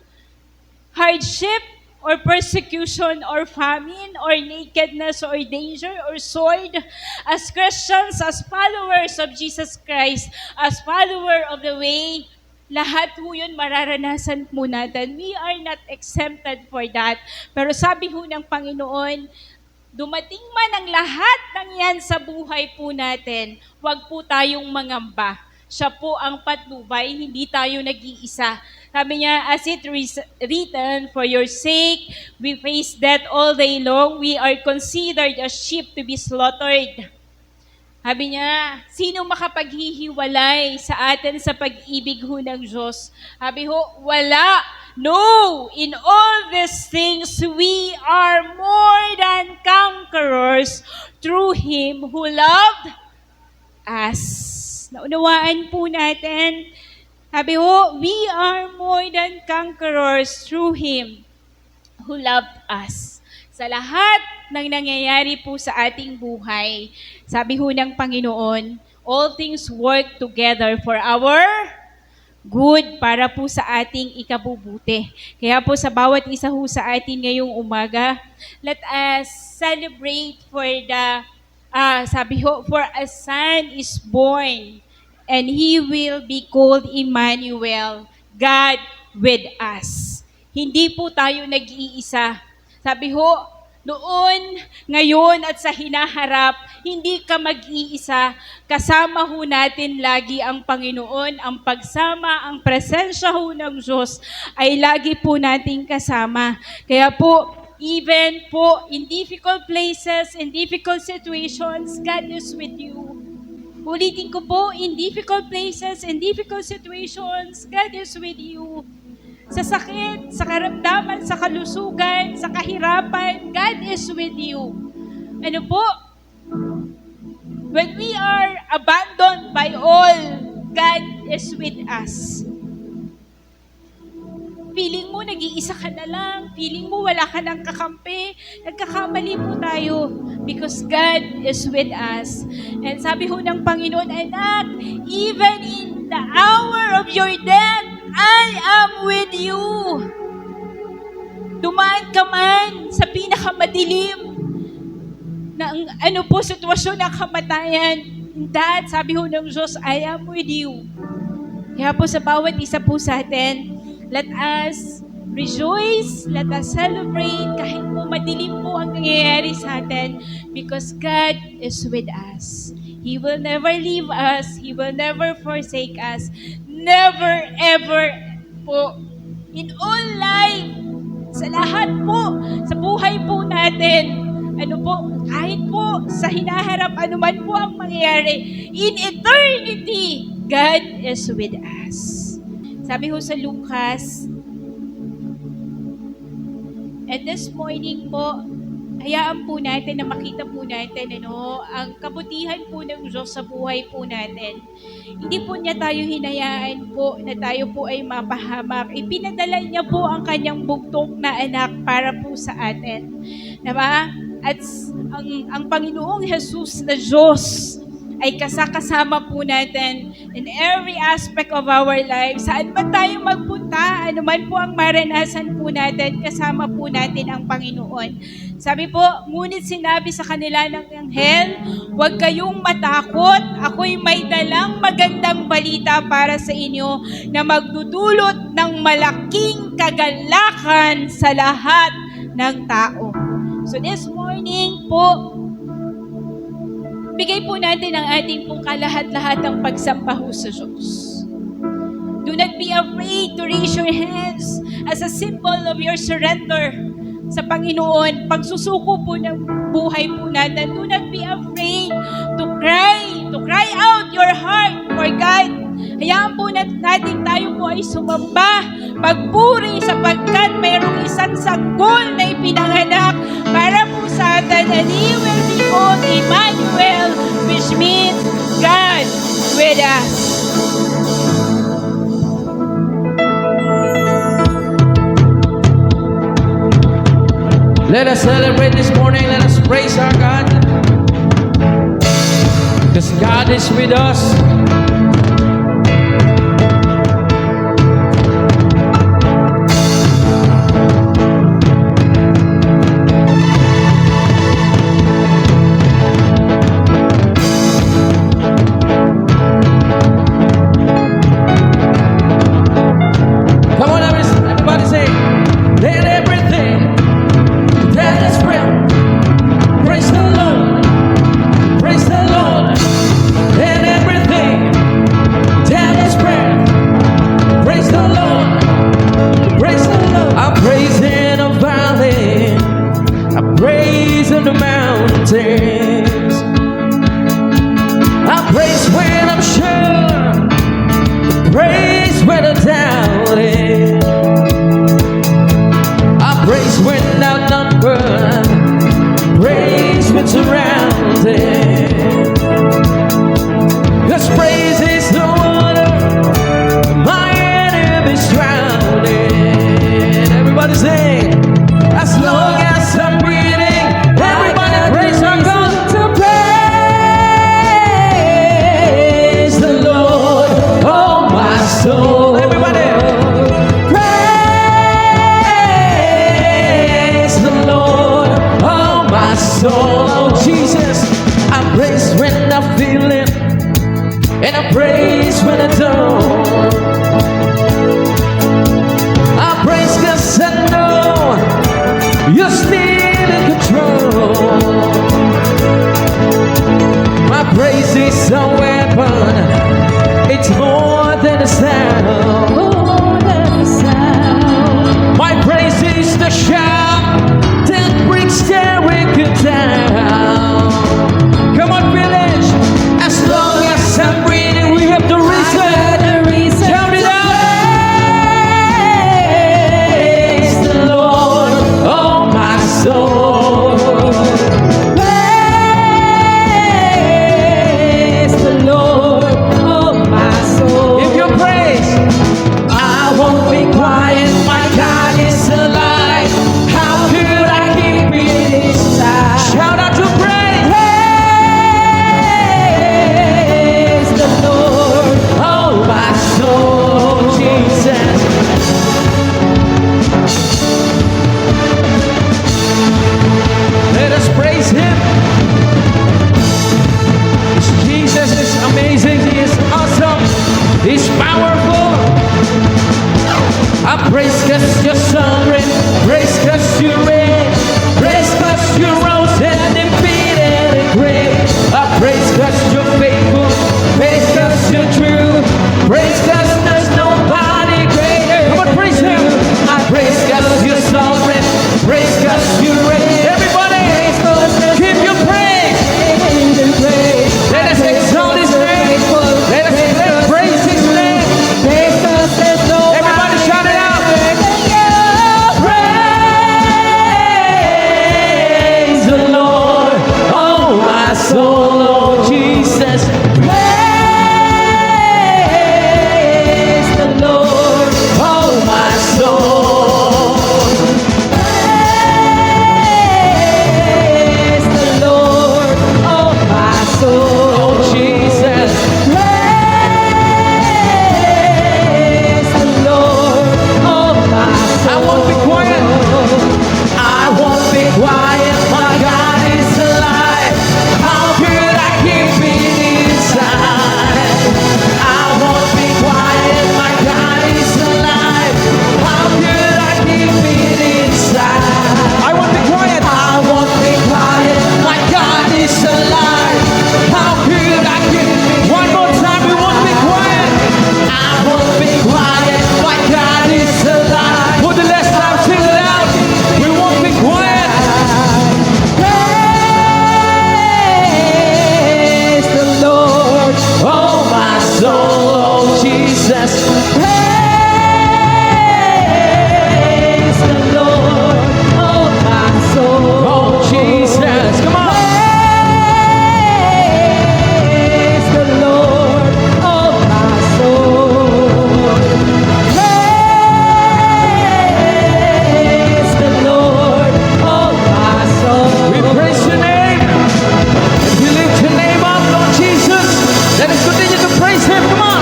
hardship, or persecution, or famine, or nakedness, or danger, or sword. As Christians, as followers of Jesus Christ, as follower of the way, lahat po yun mararanasan po natin. We are not exempted for that. Pero sabi ho ng Panginoon, dumating man ang lahat ng yan sa buhay po natin, huwag po tayong mangamba. Siya po ang patnubay, hindi tayo nag-iisa. Sabi niya, as it written, for your sake, we face death all day long. We are considered as sheep to be slaughtered. Sabi niya, sino makapaghihiwalay sa atin sa pag-ibig ho ng Diyos? Sabi ho, wala. No, in all these things, we are more than conquerors through Him who loved us. Naunawaan po natin. Sabi ho, we are more than conquerors through Him who loved us. Sa lahat ng nangyayari po sa ating buhay, sabi ho ng Panginoon, all things work together for our good, para po sa ating ikabubuti. Kaya po sa bawat isa ho sa atin ngayong umaga, let us celebrate for the, sabi ho, for a son is born, and He will be called Emmanuel, God with us. Hindi po tayo nag-iisa. Sabi ho, noon, ngayon at sa hinaharap, hindi ka mag-iisa. Kasama ho natin lagi ang Panginoon. Ang pagsama, ang presensya ho ng Diyos ay lagi po nating kasama. Kaya po, even po in difficult places, in difficult situations, God is with you. Ulitin ko po, in difficult places, in difficult situations, God is with you. Sa sakit, sa karamdaman, sa kalusugan, sa kahirapan, God is with you. Ano po? When we are abandoned by all, God is with us. Feeling mo, nag-iisa ka na lang. Feeling mo, wala ka ng kakampi. Nagkakamali po tayo because God is with us. And sabi ho ng Panginoon, anak, even in the hour of your death, I am with you. Dumaan ka man sa pinakamadilim na ano po sitwasyon ng kamatayan. That, sabi ho ng Diyos, I am with you. Kaya po sa bawat isa po sa atin, let us rejoice, let us celebrate kahit po madilim po ang nangyayari sa atin because God is with us. He will never leave us. He will never forsake us. Never, ever po. In all life, sa lahat po, sa buhay po natin, ano po, kahit po sa hinaharap, ano man po ang mangyayari, in eternity, God is with us. Sabi ho sa Lucas, and this morning po, hayaan po natin na makita po natin ang kabutihan po ng Diyos sa buhay po natin. Hindi po niya tayo hinayaan po na tayo po ay mapahamak. Ipinadala niya po ang kanyang bugtong na anak para po sa atin. Diba? At ang Panginoong Jesus na Diyos ay kasama po natin in every aspect of our lives. Saan man tayo magpunta, ano man po ang maranasan po natin, kasama po natin ang Panginoon. Sabi po, ngunit sinabi sa kanila ng anghel, huwag kayong matakot, ako'y may dalang magandang balita para sa inyo na magdudulot ng malaking kagalakan sa lahat ng tao. So this morning po, bigay po natin ang ating pong kalahat-lahatang pagsampaho sa Diyos. Do not be afraid to raise your hands as a symbol of your surrender sa Panginoon. Pagsusuko po ng buhay po natin. Do not be afraid to cry out your heart for God. Hayaan po natin tayo po ay sumamba, magpuri sapagkat mayroong isang sanggol na ipinanganak para po sa atin, and He will be called Emmanuel, which means God with us. Let us celebrate this morning. Let us praise our God. Because God is with us. mountains. I praise when I'm sure, praise when I'm doubting. I praise when I'm outnumbered, praise when surrounded. 'Cause praise is the water my enemies drowning. Everybody sing. As long as I'm breathing, everybody praise our God. To praise the Lord, oh my soul. Everybody, praise the Lord, oh my soul. Oh Jesus, I praise when I feel it, and I praise when I don't. I praise 'cause I know you're still in control. My praise is a weapon. It's more than a sound. My praise is the shout that brings Jericho down. Come on, village. As long as I'm breathing, we have the reason. Shout it out. Praise the Lord, oh my soul. Praise the Lord, oh my soul. If you praise, I won't be quiet. My God is alive. How could I keep it inside? Shout out to praise. Praise the Lord, oh my soul, Jesus. Let us praise Him. Jesus is amazing. He is awesome. He's powerful. I praise 'cause you're sovereign. Praise 'cause you reign. Praise 'cause you rose and defeated the grave. I praise 'cause you're faithful. Praise 'cause you're true. Praise 'cause there's nobody greater. Come on, praise Him. I praise 'cause you're sovereign. Praise 'cause you reign. Everybody, keep your praise. Let us exalt His name. Let us praise His name. Everybody shout it out. Praise the Lord, oh my soul, oh Jesus. Praise the Lord, oh my soul. Praise the Lord, oh my soul, oh Jesus. Praise the Lord, oh my soul. I won't be quiet. I won't be quiet. My God is alive. How could I keep it inside? I won't be quiet. My God is alive. How could I keep it inside? I won't be quiet. I won't be quiet. My God is alive. How could I keep it? One more time. We won't be quiet. I won't be quiet. My God is alive. For the last time, sing it out. We won't be quiet. Praise the Lord, oh my soul, oh Jesus. Praise the Lord, oh my soul, oh Jesus. Come on. Praise the Lord, oh my soul. Praise the Lord, oh my soul. We praise your name and we lift your name up, Lord Jesus. Let us continue to praise Him. Come on.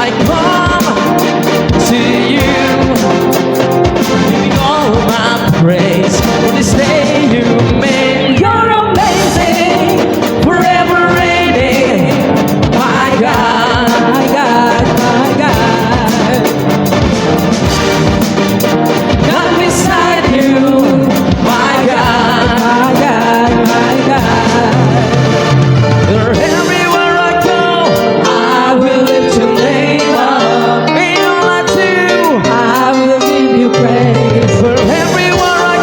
I come to you, giving all my praise for this day you made. You're amazing, forever reigning. My God, my God, my God. God beside you, my God, my God, my God. You're everywhere I go, I will lift your name up. In all I do, I will give you praise. For everywhere I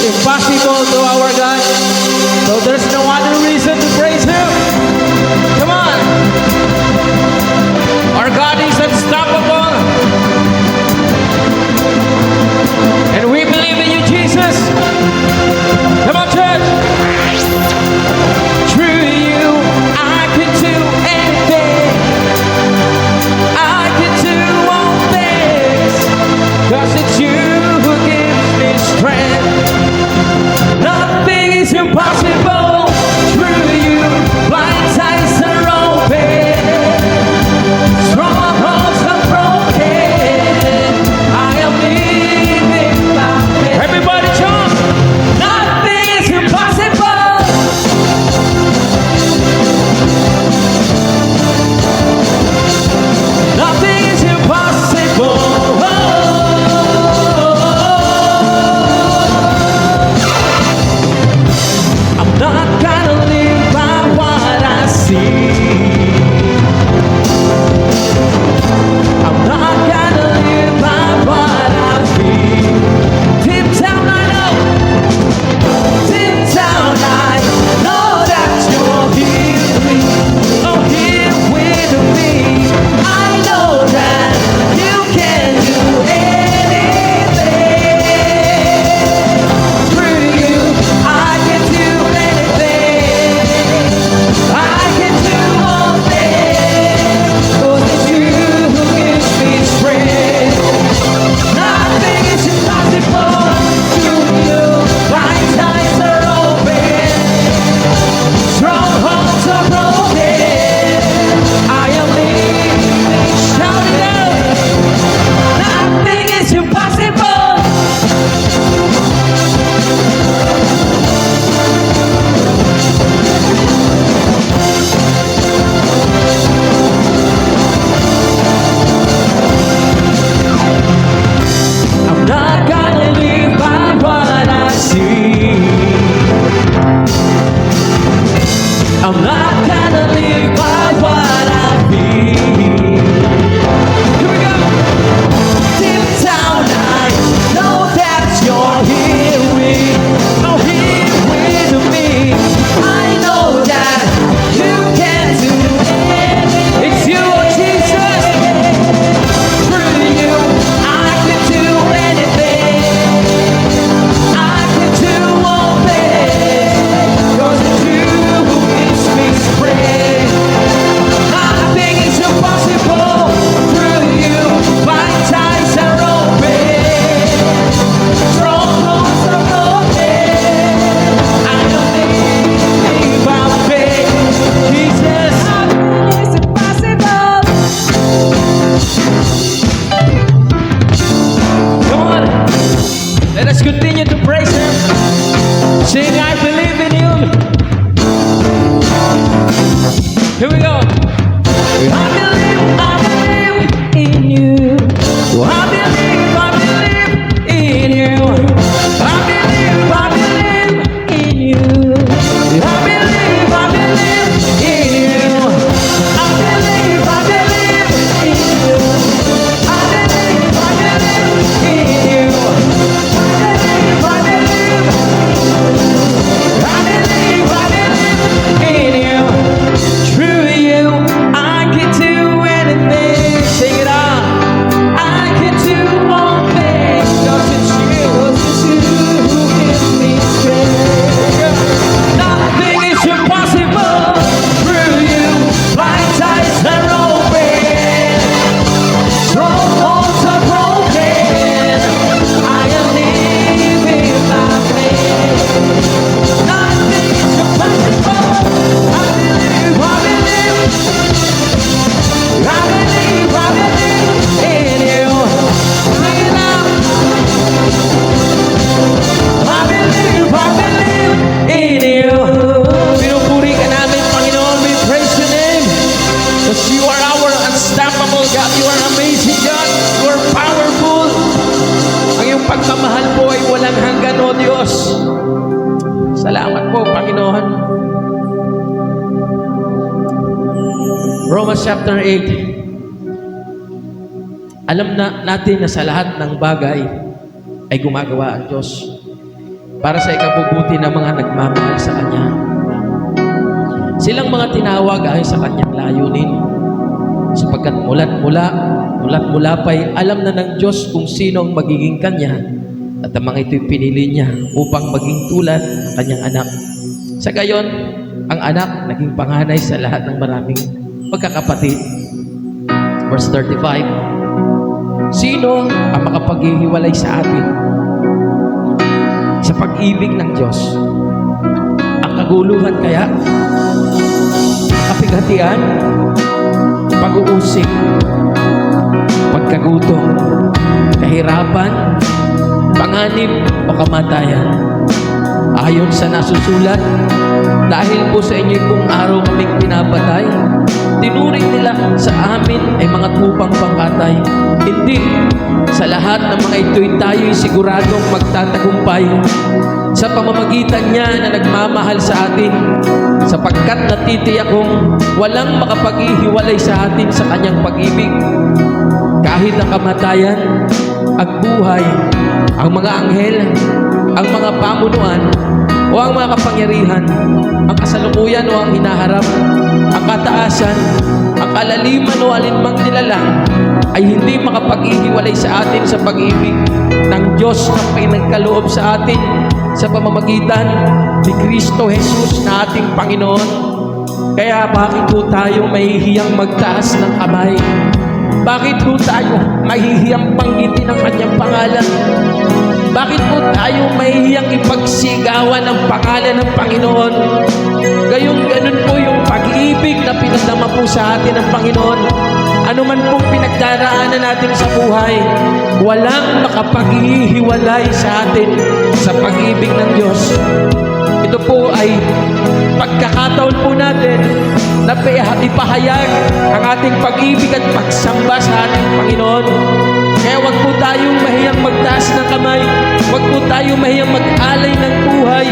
impossible to our God. So there's no other reason to praise Him. Come on. Our God is unstoppable. And we believe in you, Jesus. Come on, church. Through you, I can do anything. I can do all things. 'Cause it's you who gives me strength. Nothing is impossible. Through you, blind eyes are open. Strongholds are broken. I am living by faith. Everybody jump. Nothing is impossible. Nothing is impossible. I'm not gonna live by what I see. I'm not gonna live by what I feel. Deep down I know. Deep down I know that you're here with me. Oh, here with me. I know that you can do anything. Through you, I can do anything. I can do all things. 'Cause it's you who gives me strength. Nothing is impossible. Through you, blind eyes are open. Strongholds are broken. I am living. Shout it out. Nothing is impossible. I'm not gonna live by what I see. I'm not gonna live by what I feel. Here we go. Deep down I know that you're here with, oh, here with me. I know that you can do anything. It's you, Jesus. Through you, I can do anything. I can do all things. 'Cause it's you who gives me strength. Nothing is impossible. Through you, blind eyes are open. Strongholds are broken. I am living by faith. Jesus, nothing is impossible. Come on, let us continue to praise Him. Sing, I believe in you. Here we go. I believe in you. I believe in you. I believe in you. I believe in you. I believe in you. I believe in you. I believe in you. Through you, I can do anything. Sing it out. I can do all things. 'Cause it's you who gives me strength. Nothing is impossible. Through you, blind eyes are open. Strongholds are broken. I am living by faith. Nothing is impossible. I believe in you. Sing it out. I believe in you. Pinupuri ka namin, Panginoon. We praise your name. Because you are our unstoppable God. You are amazing God. You are powerful. Ang iyong pagmamahal po ay walang hanggan, O Diyos. Salamat po, Panginoon. Romans chapter 8. Alam na natin na sa lahat ng bagay ay gumagawa ang Diyos para sa ikabubuti ng mga nagmamahal sa Kanya. Silang mga tinawag ayon sa Kanyang layunin, sapagkat mula't mula pa'y alam na ng Diyos kung sino ang magiging Kanya, at ang mga ito'y pinili niya upang maging tulad ng Kanyang anak. Sa gayon, ang anak naging panganay sa lahat ng maraming magkakapatid. Verse 35, sino ang makapaghihiwalay sa atin sa pag-ibig ng Diyos? Ang kaguluhan kaya? Kapighatian? Pag-uusig? Pagkagutom? Kahirapan? Panganib o kamatayan? Ayon sa nasusulat, dahil po sa inyo kung araw kaming pinapatay, tinuring nila sa amin ay mga tupang pangkatay. Hindi, sa lahat ng mga ito'y tayo'y siguradong magtatagumpay sa pamamagitan niya na nagmamahal sa atin, sapagkat natitiyak kong walang makapaghihiwalay sa atin sa kanyang pag-ibig. Kahit ang kamatayan, ang buhay, ang mga anghel, ang mga pamunuan, o ang mga kapangyarihan, ang kasalukuyan o ang hinaharap, ang kataasan, ang kalaliman o alinmang nilalang, ay hindi makapaghihiwalay sa atin sa pag-ibig ng Diyos na pinagkaloob sa atin sa pamamagitan ni Kristo Jesus na ating Panginoon. Kaya bakit po tayo mahihiyang magtaas ng kamay? Bakit po tayo mahihiyang banggitin ang kanyang pangalan? Bakit po tayo mahihiyang ipagsigawan ang pangalan ng Panginoon? Ganun po yung pag-ibig na pinadama po sa atin ng Panginoon. Ano man pong pinagdaraanan natin sa buhay, walang makapaghihiwalay sa atin sa pag-ibig ng Diyos. Ito po ay pagkakataon po natin na ipahayag ang ating pag-ibig at pagsamba sa ating Panginoon. Kaya wag po tayong mahiyang magtaas ng kamay, wag po tayong mahiyang mag-alay ng buhay,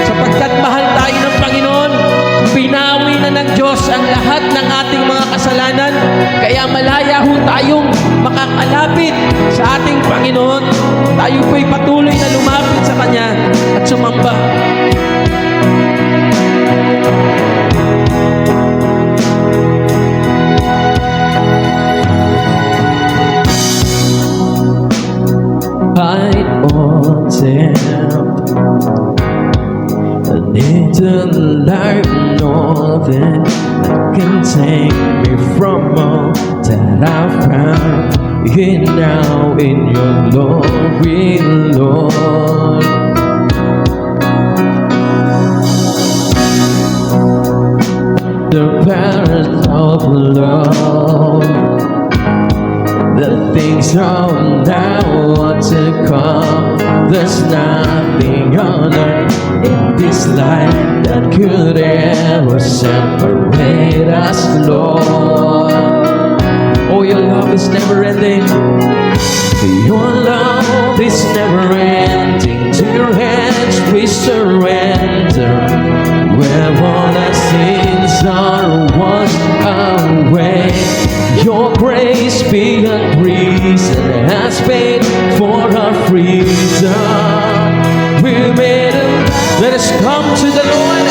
sapagkat mahal tayo ng Panginoon. Pinawi na ng Diyos ang lahat ng ating mga kasalanan, kaya malaya ho tayong makakalapit sa ating Panginoon. Tayo po'y patuloy na lumapit sa Kanya at sumamba. Fight on tempt, I need to learn nothing that can take me from all that I've found here now in your glory, Lord. The powers of love, the things of now want to come. There's nothing on earth in this life that could ever separate us, Lord. Oh, your love is never ending. Your love is never ending. To your hands we surrender, where all our sins are washed away. Your grace beyond reason has paid for our freedom. We made it. Let us come to the Lord.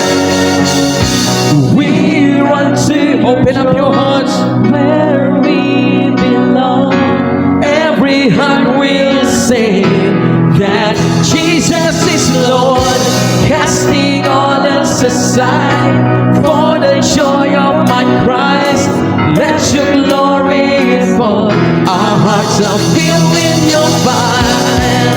We run to open up your hearts where we belong. Every heart will sing that Jesus is Lord, casting all else aside for the joy of my Christ. Let your glory fall. Our hearts are filled with your fire.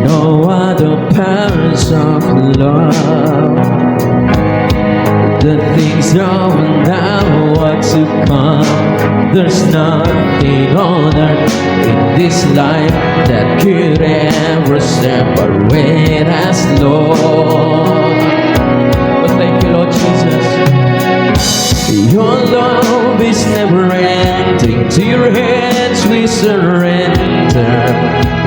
No other powers of love, the things of now are to come. There's nothing on earth in this life that could ever separate us, Lord. But thank you, Lord Jesus. Your love is never ending. To your hands we surrender,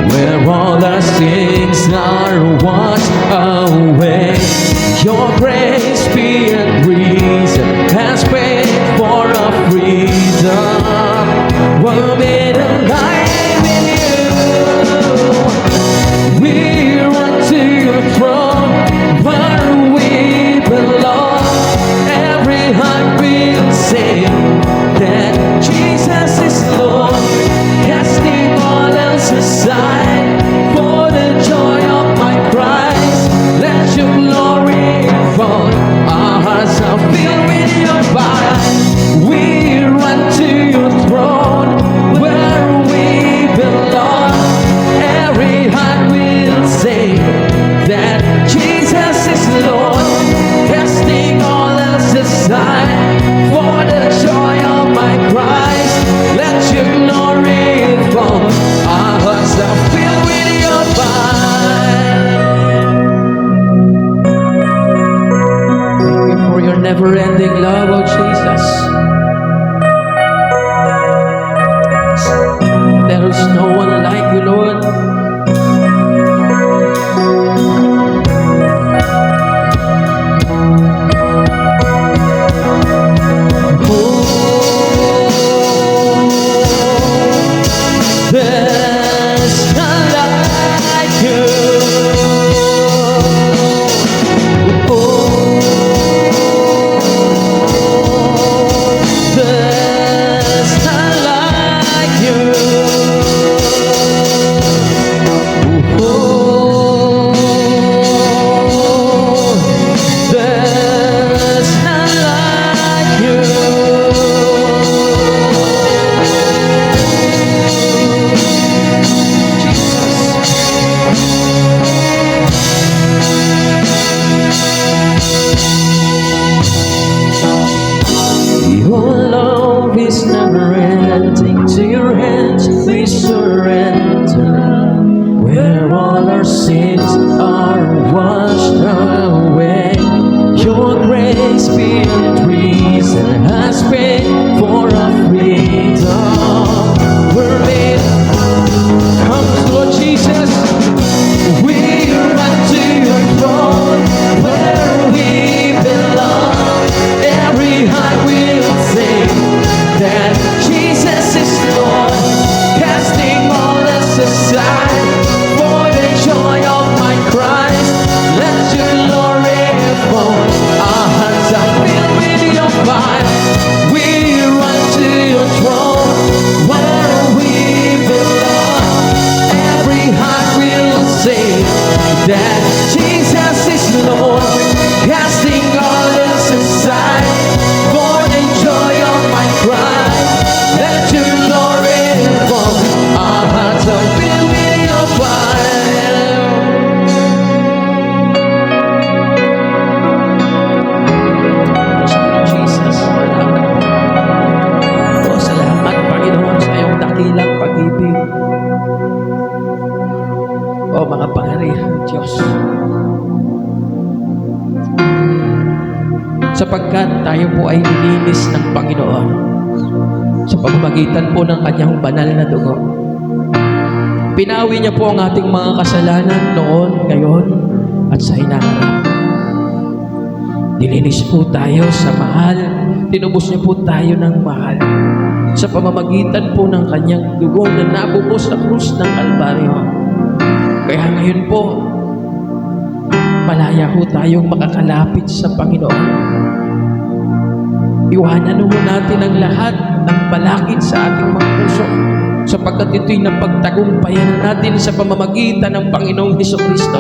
where all our sins are washed away. Your grace grace beyond reason has paid for our freedom. We're made alive in you. We run to your throne where we belong. Every heart will sing that Jesus is Lord, casting all else aside for the joy of my Christ. Let your glory fall. Our hearts are filled with your fire. We run to your throne where we belong. Every heart will say that Jesus is Lord, casting all else aside for the joy of my Christ. Let your glory fall. Our hearts are filled with your fire. Thank you for your never-ending love, oh Jesus. There is no one like you, Lord. There's none like you. There's none like you. There's none like you. Your love is never ending. To your hands we surrender. Where all our sins are washed away. Your grace beyond reason has paid for our freedom. We're made. Come, Lord Jesus. We run to your throne where we belong. Every heart will sing that Jesus is Lord, casting all else aside for the joy of my Christ. Let your glory fall. Our hearts are filled with your fire. We run to your throne where we belong. Every heart will sing that Jesus is Lord, casting all else aside for the joy of my Christ. Let your glory fall. Our hearts are filled with your fire. Jesus, salamat. O, salamat, Panginoon, sa iyong dakilang pag-ibig. O, mga pangyarihan, Diyos. Sapagkat tayo po ay nilinis ng Panginoon sa pamamagitan po ng kanyang banal na dugo. Pinawi niya po ang ating mga kasalanan noon, ngayon, at sa hinaharap. Nilinis po tayo sa mahal. Tinubos niya po tayo ng mahal sa pamamagitan po ng kanyang dugo na nabuhos sa krus ng Kalbaryo. Kaya ngayon po, malaya po tayong makakalapit sa Panginoon. Iwanan mo natin ang lahat ng balakid sa ating mga puso, sapagkat ito'y napagtagumpayan natin sa pamamagitan ng Panginoong Hesukristo.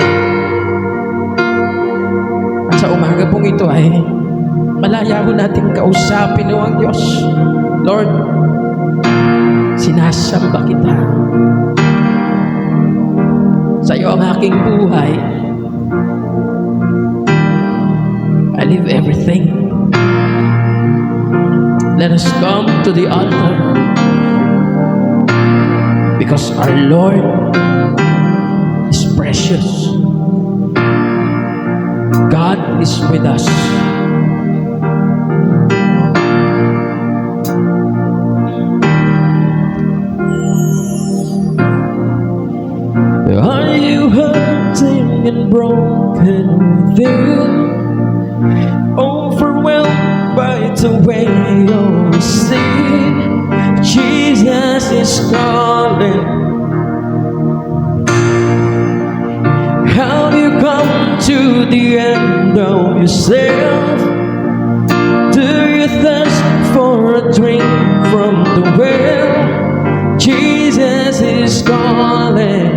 At sa umaga pong ito ay malaya po natin kausapin o ang Diyos. Lord, sinasamba kita. Sa iyo ang aking buhay. I live everything. Let us come to the altar because our Lord is precious. God is with us. Are you hurting and broken within? the way you see, Jesus is calling. Have you come to the end of yourself? Do you thirst for a drink from the well? Jesus is calling.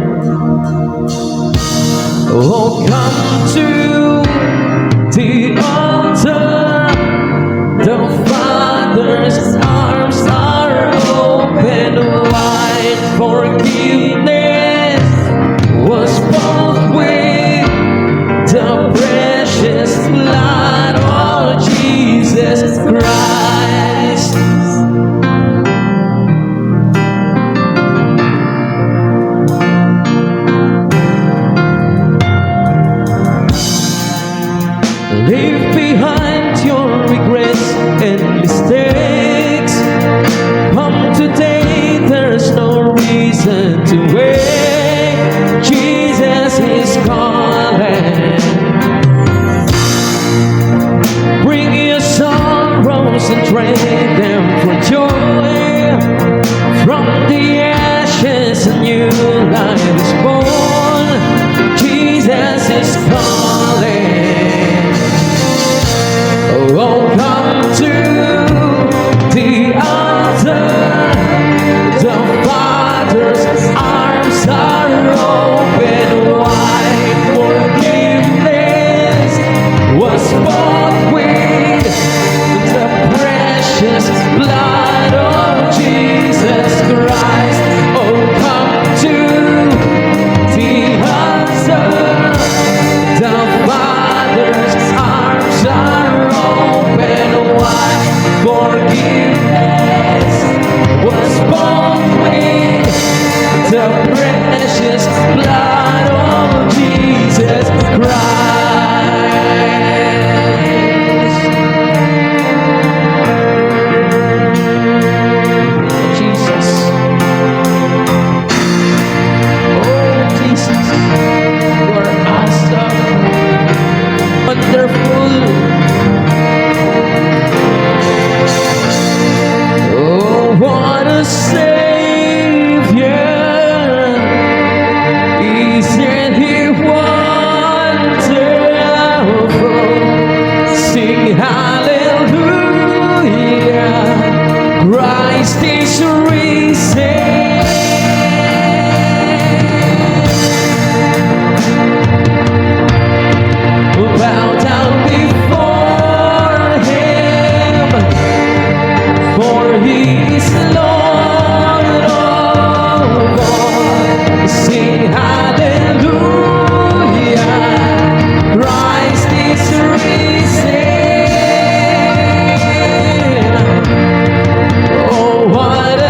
Oh, come to the altar. The Father's arms are open wide. Forgiveness was bought with the precious blood of Jesus Christ. Leave behind your regrets and mistakes. Come today, there's no reason to wait. Jesus is calling. Bring your sorrows and trade them for joy. From the ashes a new life is born. Jesus is calling. Oh, come to the altar. The Father's arms are open wide. Forgiveness was bought with the precious blood of Jesus Christ. Oh, come to the altar. The Father's arms are open wide. Forgiveness was bought with the precious blood of Jesus Christ. Jesus. Oh, Jesus. You are awesome. Wonderful. Oh, what a Savior. Isn't He wonderful? Sing hallelujah. Christ is risen. Bow down before Him, for He is Lord of all. Sing hallelujah. Christ is risen. Oh, what a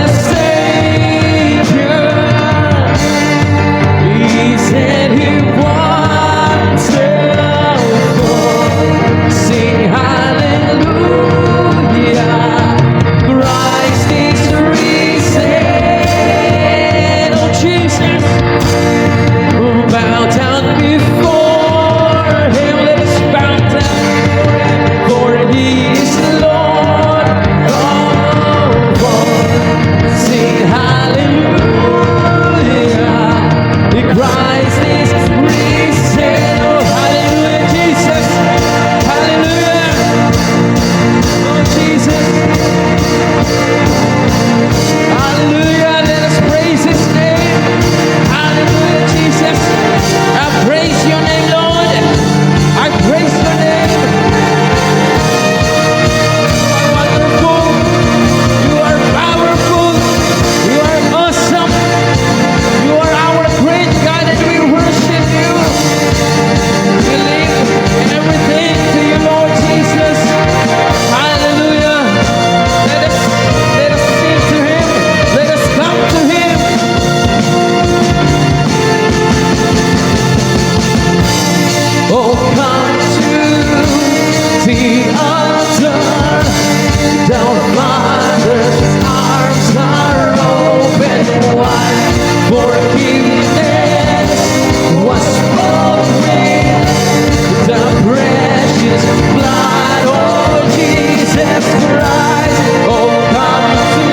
Jesus Christ. Oh, come to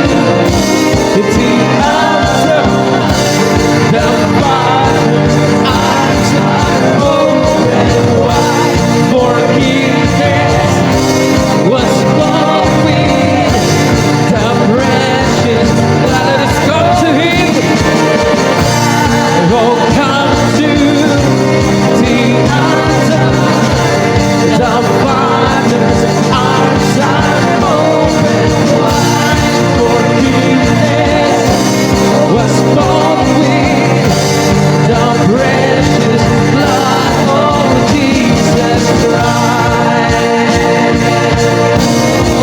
the altar. The Father's arms are open wide. Forgiveness was bought with the precious blood. Let us come to Him. Oh, come to the altar. The Father's arms are open wide. Forgiveness was bought with the precious blood of Jesus Christ.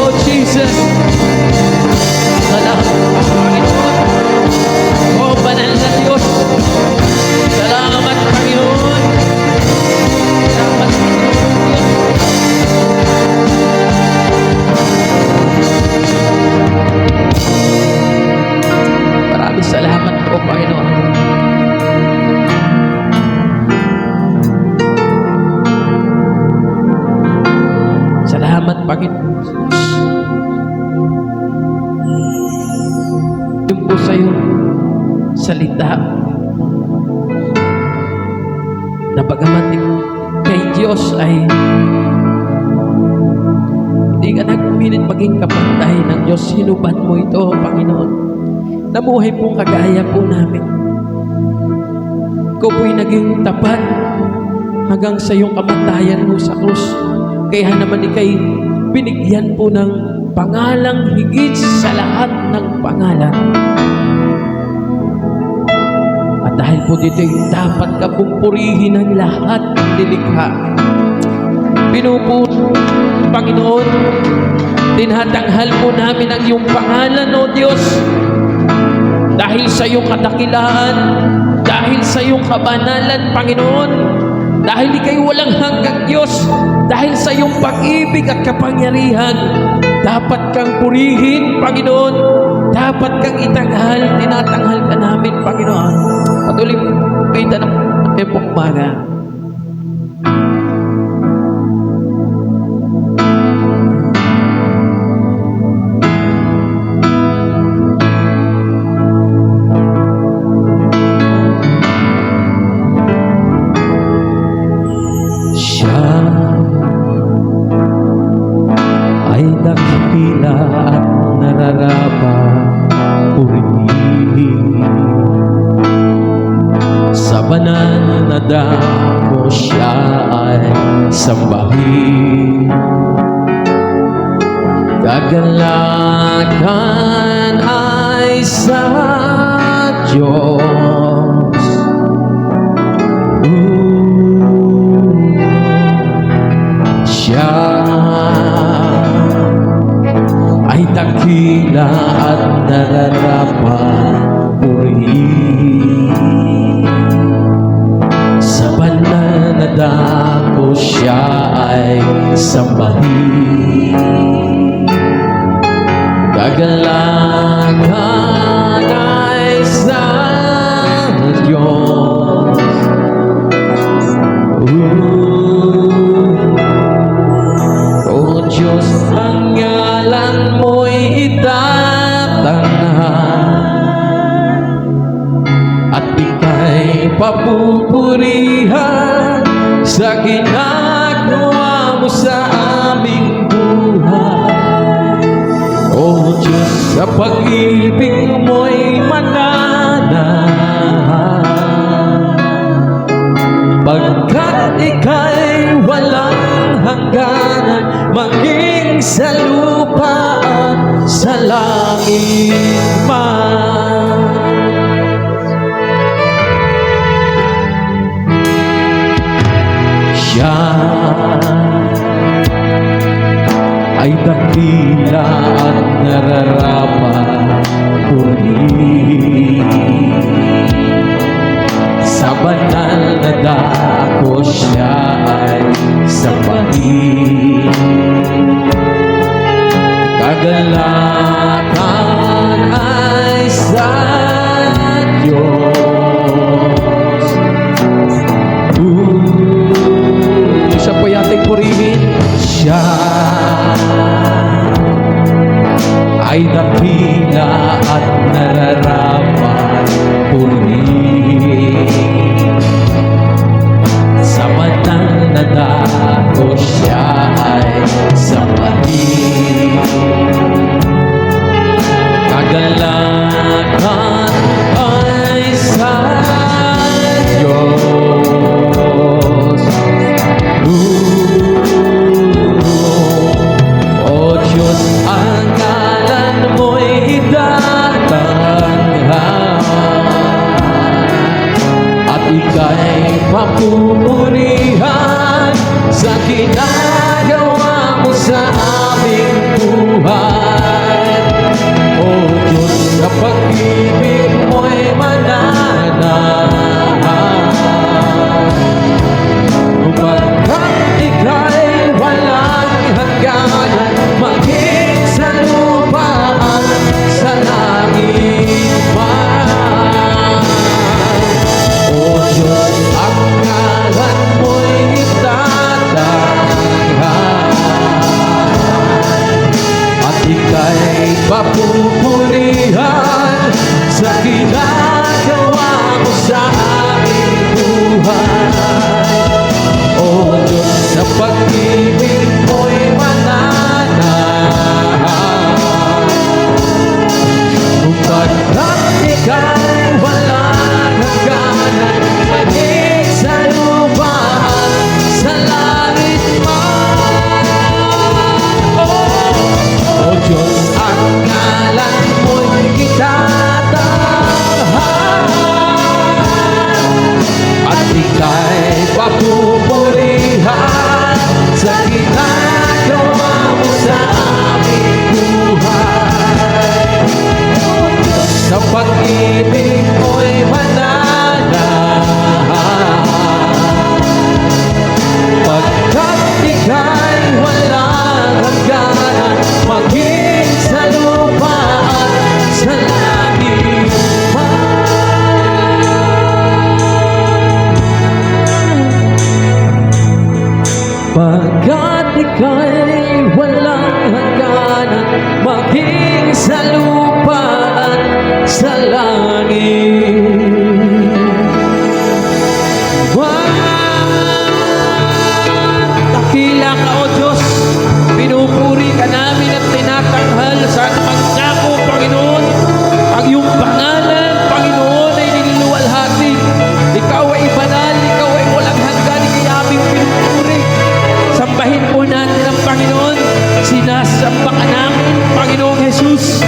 Oh, Jesus. Salamat, Panginoon. Oh, banal na Diyos. Salamat, Panginoon. Salamat, Panginoon. Maraming salamat po, Panginoon. Salamat, Panginoon. Yung po sa iyong salita na bagamat kay Diyos ay hindi ka nagpumilit maging kapantay ng Diyos. Sinubad mo ito, Panginoon. Namuhay pong kagaya po namin. Ikaw po'y naging tapat hanggang sa iyong kamatayan mo sa krus. Kaya naman ikay binigyan po ng pangalang higit sa lahat ng pangalan. At dahil po dito dapat ka pong purihin ng lahat ng nilikha. Pinupuri, Panginoon, tinatanghal po namin ang iyong pangalan, O Diyos. Dahil sa iyong kadakilaan, dahil sa iyong kabanalan, Panginoon, dahil ikay walang hanggang Diyos, dahil sa iyong pag-ibig at kapangyarihan, dapat kang purihin, Panginoon. Dapat kang itanghal, tinatanghal ka namin, Panginoon. Patuloy kita ng umaga. Mo siya ay sambahin. Kagalakan ay sa Diyos. Siya ay dakila at nararapat purihin. Sa banal na dako siya ay sambahin. Kagalakan ay sa Diyos. O Diyos, ang ngalan mo'y itatanghal at ika'y papupurihan sa ginagawa mo sa aming buhay. O Diyos, sa pag-ibig mo'y mananahan, pagkat ika'y walang hangganan, maging sa lupa at sa langit man. Siya ay dakila at nararapat purihin. Sa banal na dako siya ay sambahin. Kagalakan ay sa Diyos. Siya po yating purihin. Siya ay dakila at nararapat purihin. Sa matang na dako siya ay sambahin. Kagalakan ay sa Diyos. O Diyos, ang ngalan mo'y datanghal at ika'y papupurihan sa ginagawa mo sa aming buhay. O Diyos, sa pag-ibig mo'y mananahan, upagkat ika'y walang hangganan, maging sa lupa at sa langit man. O Diyos, ang ngalan mo'y itatanghal at ika'y papupurihan sa ginagawa mo sa aming buhay. O Diyos, sa pag-ibig mo'y mananahan, upagkat ika'y walang hangganan, maging sa lupa at sa langit man. O Diyos, ang ngalan mo'y itatanghal at ika'y papupurihan sa ginagawa mo sa aming buhay. O Diyos, sa pag-ibig mo'y mananahan, pagkat ika'y walang hangganan, maging sa lupa at sa langit man. Pagkat ika'y walang hangganan, maging sa lupa at sa langit. Dakila ka, O Diyos, pinupuri ka namin at tinatanghal sa pagdako, Panginoon. Ang iyong pangalan, Panginoon, ay niluluwalhati. Ikaw ay banal, ikaw ay walang hanggan, ikay aming pinupuri. Sambahin po natin ang Panginoon. Sinasamba ka namin, Panginoong Jesus.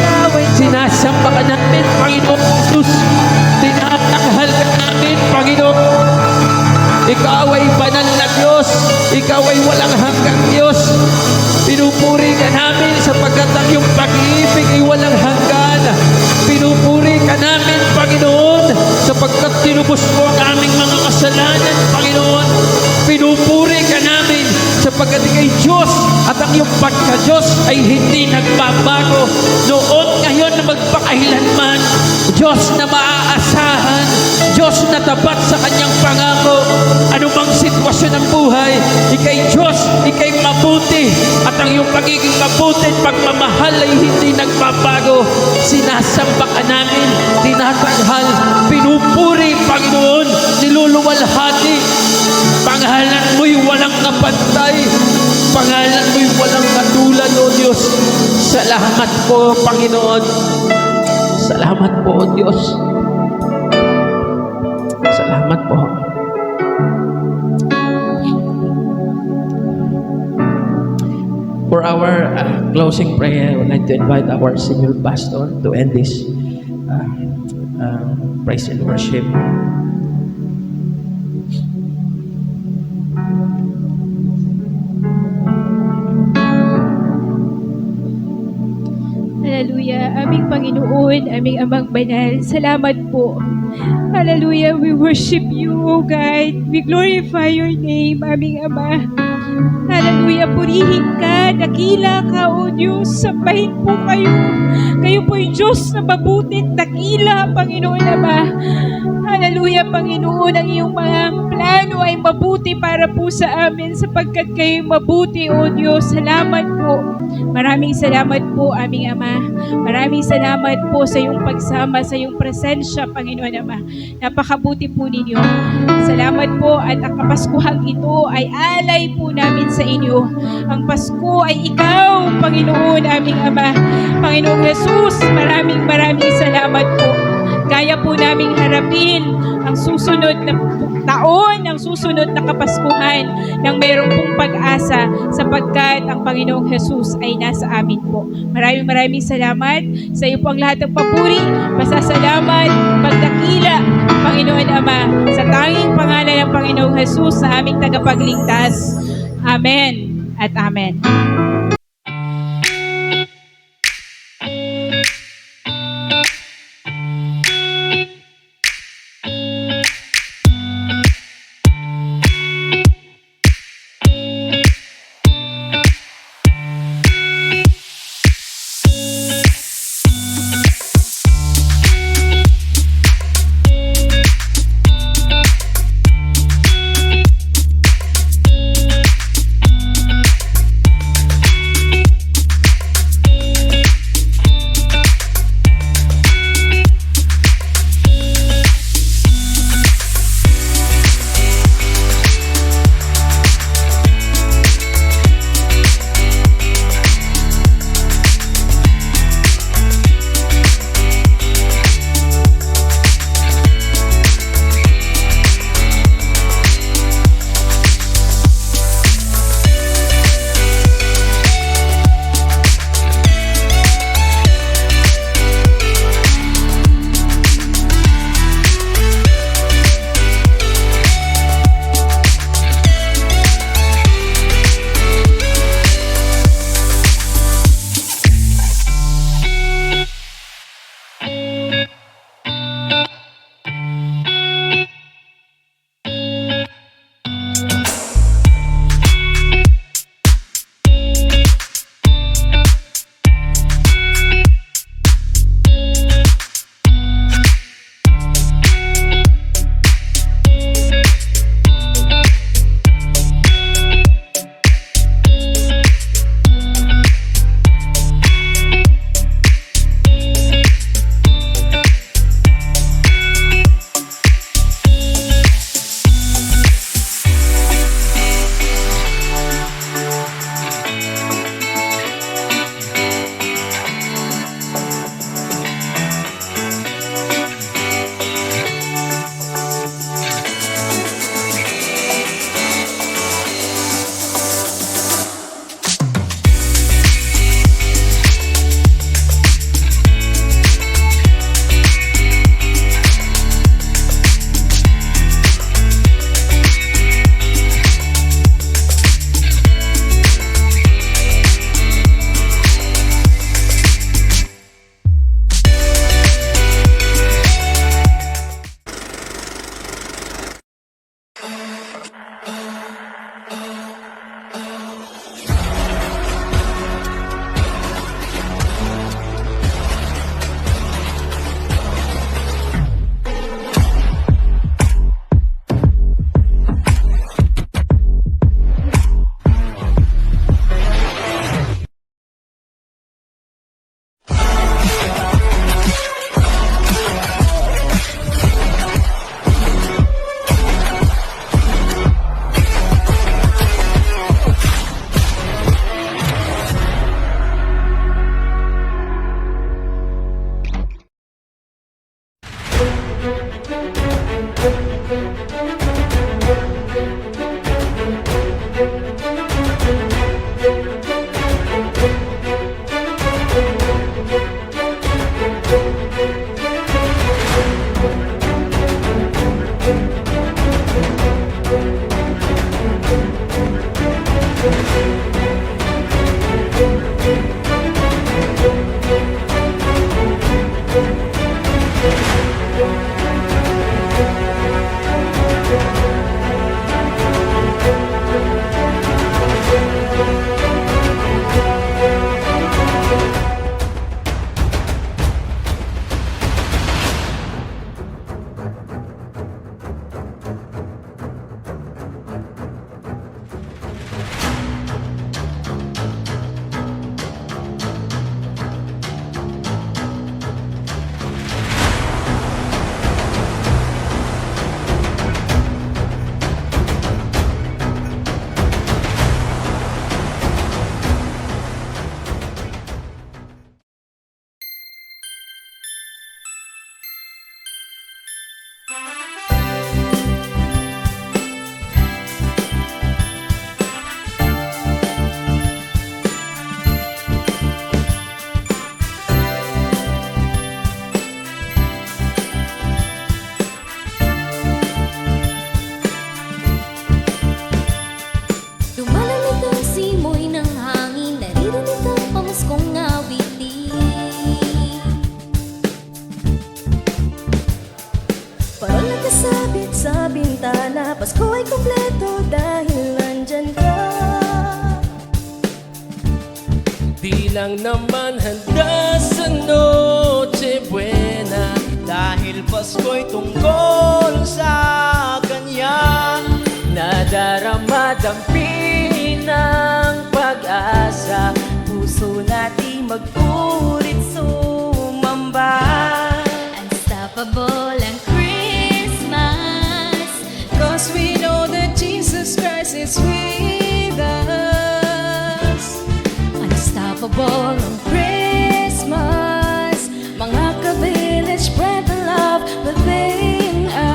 Sinasamba ka namin, Panginoong Jesus. Tinatanghal ka namin, Panginoon. Ikaw ay banal na Diyos. Ikaw ay walang hanggang Diyos. Pinupuri ka namin sapagkat ang iyong pag-ibig ay walang hanggan. Pinupuri ka namin, Panginoon, sapagkat tinubos mo ang aming mga kasalanan, Panginoon. Pinupuri ka namin sapagkat ikay Diyos at ang iyong pagka-Diyos ay hindi nagbabago. Noon, ngayon na magpakailanman. Diyos na maaasahan. Diyos na tapat sa kanyang pangako. Anumang sitwasyon ng buhay, ikay Diyos, ikay mabuti. At ang iyong pagiging mabuti at pagmamahal ay hindi nagbabago. Sinasamba ka namin, tinatanghal, pinupuri, Panginoon, niluluwalhati. Pangalan mo'y walang kapantay. Pangalan mo'y walang katulad, O Diyos. Salamat po, Panginoon. Salamat po, O Diyos. Salamat po. For our closing prayer, I would like to invite our senior pastor to end this praise and worship. Hallelujah. Aming Panginoon, aming Amang Banal, salamat po. Hallelujah. We worship you, O God. We glorify your name, aming Ama. Hallelujah, purihin ka, dakila ka, O Diyos, sambahin po kayo. Kayo po yung Diyos na mabuti, dakila, Panginoon Ama. Hallelujah, Panginoon, ang iyong mga plano ay mabuti para po sa amin sapagkat kayo mabuti, O Diyos. Salamat po. Maraming salamat po, aming Ama. Maraming salamat po sa iyong pagsama, sa iyong presensya, Panginoon Ama. Napakabuti po ninyo. Salamat po at ang Kapaskuhang ito ay alay po namin sa inyo. Ang Pasko ay ikaw, Panginoon, aming Ama. Panginoong Jesus, maraming salamat po. Kaya po naming harapin ang susunod na taon, ang susunod na Kapaskuhan ng mayroong pong pag-asa sapagkat ang Panginoong Jesus ay nasa amin po. Maraming salamat sa iyo po ang lahat ng papuri, pasasalamat, pagdakila, Panginoon Ama, sa tanging pangalan ng Panginoong Jesus na aming tagapagligtas. Amen at amen. Paskong awitin. Parang nakasabit sa bintana, Pasko ay kumpleto dahil nandyan ka. Di lang naman handa sa Noche Buena, dahil Pasko'y tungkol sa Kanya. Nadarama dampi ng pag-asa, puso natin mag-ulit sumamba. Unstoppable ang Christmas, 'Cause we know that Jesus Christ is with us. unstoppable ang Christmas. Mga ka-village, spread the love within us.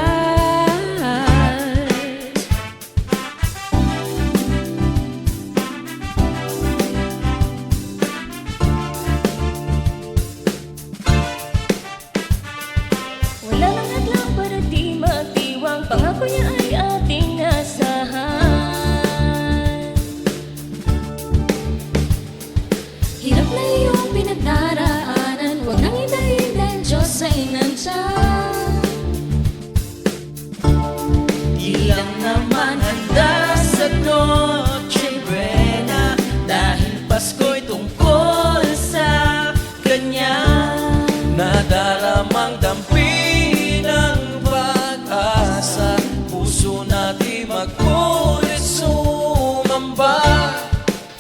Wala nang hadlang para di magdiwang, pangako niya ay ating asahan. Hirap na iyong pinagdaraanan, huwag nang hintayin dahil Diyos ay nandyan. Ilang naman handa sa Noche Buena, dahil Pasko'y tungkol sa Kanya. Nadaramang dampi ng pag-asa, puso natin mag-ulit sumamba.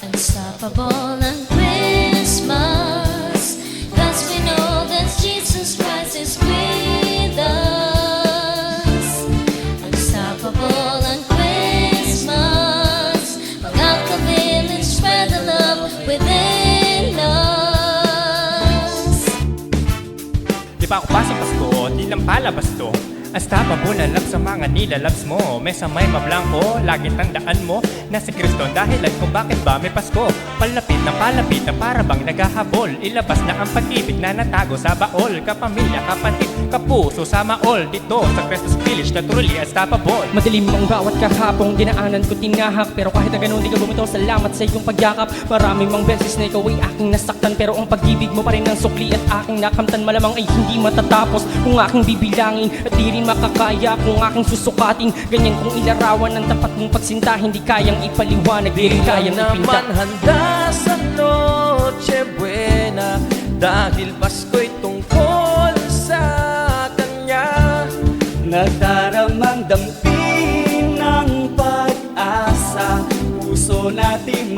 Unstoppable ang Christmas, 'cause we know that Jesus Christ is with us. Unstoppable ang Christmas, mga ka-village, spread the love within us. Di ba ako pa sa Pasko, di lang palabas to. Unstoppable na love sa mga nilalabs mo. Mesa may mablangko, lagi tandaan mo na si Kristo ang dahilan kung bakit ba may Pasko. Palapit na para bang naghahabol. Ilabas na ang pag-ibig na natago sa baol. Kapamilya, kapatid, kapuso, sama all. Dito sa Crestos Village na truly unstoppable. Madilim ang bawat kahapong dinaanan ko tinahak, pero kahit na ganun di ka bumitaw, salamat sa iyong pagyakap. Marami mang beses na ikaw ay aking nasaktan, pero ang pag-ibig mo pa rin ang sukli at aking nakamtan. Malamang ay hindi matatapos kung aking bibilangin, at di rin makakaya kung aking susukatin. Ganyan kung ilarawan ng tapat mong pagsinta, hindi kayang ipaliwanag, di rin kayang naman ipinta. handa sa Noche Buena, dahil Pasko'y tungkol sa Kanya. Nagdaramang dampi ng pag-asa, puso natin